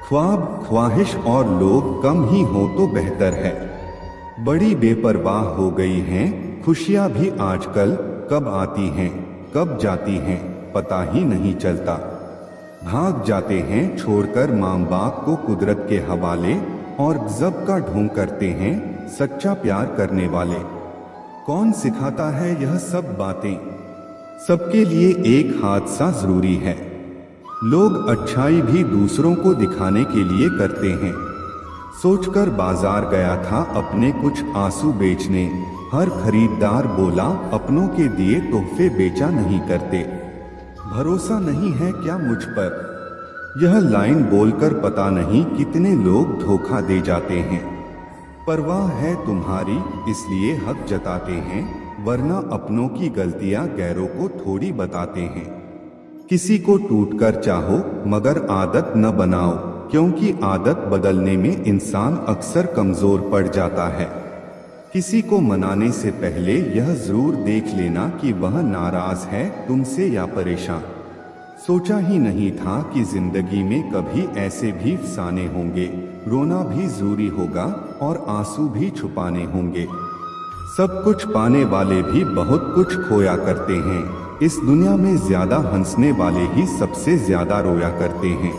A: ख्वाब, ख्वाहिश और लोग कम ही हो तो बेहतर है। बड़ी बेपरवाह हो गई हैं, खुशियां भी आजकल कब आती हैं कब जाती हैं पता ही नहीं चलता। भाग जाते हैं छोड़कर माँ बाप को कुदरत के हवाले, और गज़ब का ढोंग करते हैं सच्चा प्यार करने वाले। कौन सिखाता है यह सब बातें? सबके लिए एक हादसा जरूरी है। लोग अच्छाई भी दूसरों को दिखाने के लिए करते हैं। सोचकर बाजार गया था अपने कुछ आंसू बेचने, हर खरीदार बोला अपनों के दिए तोहफे बेचा नहीं करते। भरोसा नहीं है क्या मुझ पर? यह लाइन बोलकर पता नहीं कितने लोग धोखा दे जाते हैं। परवाह है तुम्हारी इसलिए हक जताते हैं, वरना अपनों की गलतियां गैरों को थोड़ी बताते हैं। किसी को टूटकर चाहो मगर आदत न बनाओ, क्योंकि आदत बदलने में इंसान अक्सर कमजोर पड़ जाता है। किसी को मनाने से पहले यह जरूर देख लेना कि वह नाराज है तुमसे या परेशान। सोचा ही नहीं था कि जिंदगी में कभी ऐसे भी फसाने होंगे। रोना भी जरूरी होगा और आंसू भी छुपाने होंगे। सब कुछ पाने वाले भी बहुत कुछ खोया करते हैं। इस दुनिया में ज्यादा हंसने वाले ही सबसे ज्यादा रोया करते हैं।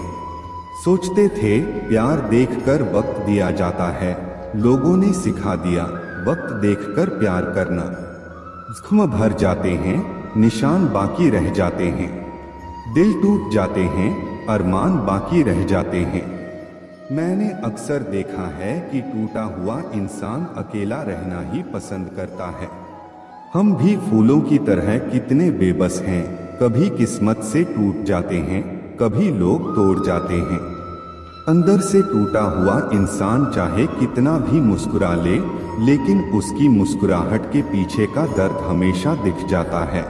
A: सोचते थे प्यार देखकर वक्त दिया जाता है, लोगों ने सिखा दिया वक्त देखकर प्यार करना। जख्म भर जाते हैं, निशान बाकी रह जाते हैं। दिल टूट जाते हैं, अरमान बाकी रह जाते हैं। मैंने अक्सर देखा है कि टूटा हुआ इंसान अकेला रहना ही पसंद करता है। हम भी फूलों की तरह कितने बेबस हैं, कभी किस्मत से टूट जाते हैं, कभी लोग तोड़ जाते हैं। अंदर से टूटा हुआ इंसान चाहे कितना भी मुस्कुरा ले, लेकिन उसकी मुस्कुराहट के पीछे का दर्द हमेशा दिख जाता है।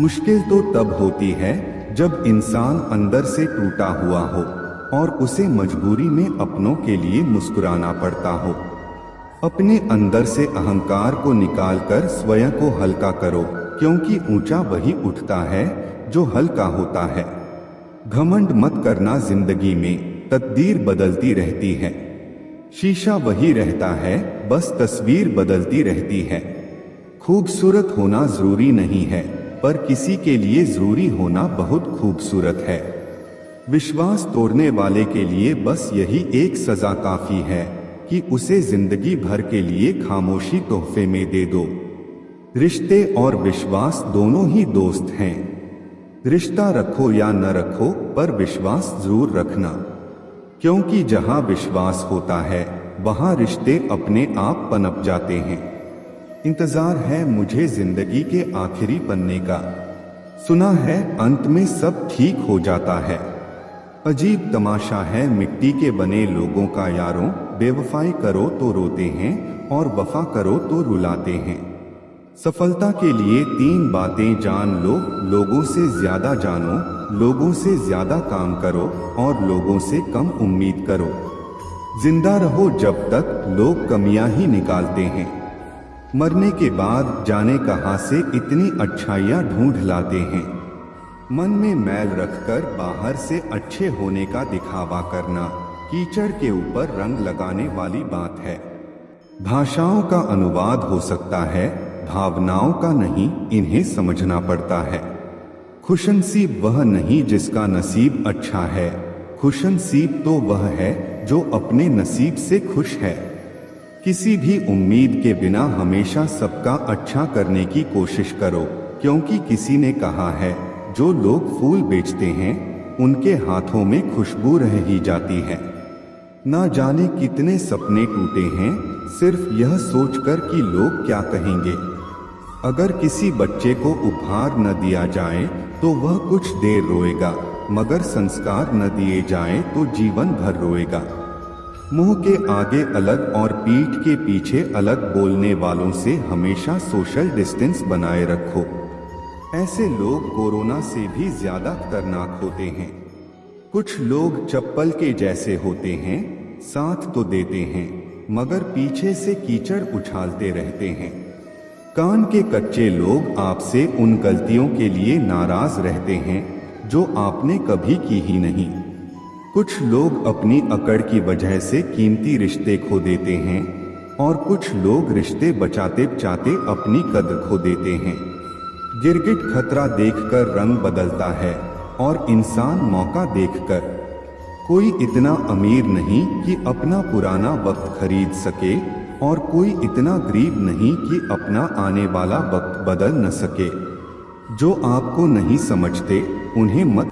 A: मुश्किल तो तब होती है जब इंसान अंदर से टूटा हुआ हो और उसे मजबूरी में अपनों के लिए मुस्कुराना पड़ता हो। अपने अंदर से अहंकार को निकालकर स्वयं को हल्का करो, क्योंकि ऊंचा वही उठता है जो हल्का होता है। घमंड मत करना, जिंदगी में तकदीर बदलती रहती है। शीशा वही रहता है, बस तस्वीर बदलती रहती है। खूबसूरत होना जरूरी नहीं है, पर किसी के लिए जरूरी होना बहुत खूबसूरत है। विश्वास तोड़ने वाले के लिए बस यही एक सजा काफी है कि उसे जिंदगी भर के लिए खामोशी तोहफे में दे दो। रिश्ते और विश्वास दोनों ही दोस्त हैं। रिश्ता रखो या न रखो, पर विश्वास जरूर रखना, क्योंकि जहां विश्वास होता है वहां रिश्ते अपने आप पनप जाते हैं। इंतजार है मुझे जिंदगी के आखिरी पन्ने का, सुना है अंत में सब ठीक हो जाता है। अजीब तमाशा है मिट्टी के बने लोगों का यारों, बेवफाई करो तो रोते हैं और वफा करो तो रुलाते हैं। सफलता के लिए 3 बातें जान लो, लोगों से ज्यादा जानो, लोगों से ज्यादा काम करो और लोगों से कम उम्मीद करो। जिंदा रहो जब तक लोग कमियां ही निकालते हैं। मरने के बाद जाने कहां से इतनी अच्छाइयां ढूंढ लाते हैं। मन में मैल रखकर बाहर से अच्छे होने का दिखावा करना कीचड़ के ऊपर रंग लगाने वाली बात है। भाषाओं का अनुवाद हो सकता है, भावनाओं का नहीं, इन्हें समझना पड़ता है। खुशनसीब वह नहीं जिसका नसीब अच्छा है, खुशनसीब तो वह है जो अपने नसीब से खुश है। किसी भी उम्मीद के बिना हमेशा सबका अच्छा करने की कोशिश करो, क्योंकि किसी ने कहा है जो लोग फूल बेचते हैं उनके हाथों में खुशबू रह ही जाती है। ना जाने कितने सपने टूटे हैं सिर्फ यह सोचकर कि लोग क्या कहेंगे। अगर किसी बच्चे को उपहार न दिया जाए तो वह कुछ देर रोएगा, मगर संस्कार न दिए जाएं तो जीवन भर रोएगा। मुंह के आगे अलग और पीठ के पीछे अलग बोलने वालों से हमेशा सोशल डिस्टेंस बनाए रखो। ऐसे लोग कोरोना से भी ज्यादा खतरनाक होते हैं। कुछ लोग चप्पल के जैसे होते हैं, साथ तो देते हैं मगर पीछे से कीचड़ उछालते रहते हैं। कान के कच्चे लोग आपसे उन गलतियों के लिए नाराज रहते हैं जो आपने कभी की ही नहीं। कुछ लोग अपनी अकड़ की वजह से कीमती रिश्ते खो देते हैं और कुछ लोग रिश्ते बचाते बचाते अपनी कद्र खो देते हैं। गिरगिट खतरा देखकर रंग बदलता है और इंसान मौका देखकर। कोई इतना अमीर नहीं कि अपना पुराना वक्त खरीद सके और कोई इतना गरीब नहीं कि अपना आने वाला वक्त बदल न सके। जो आपको नहीं समझते उन्हें मत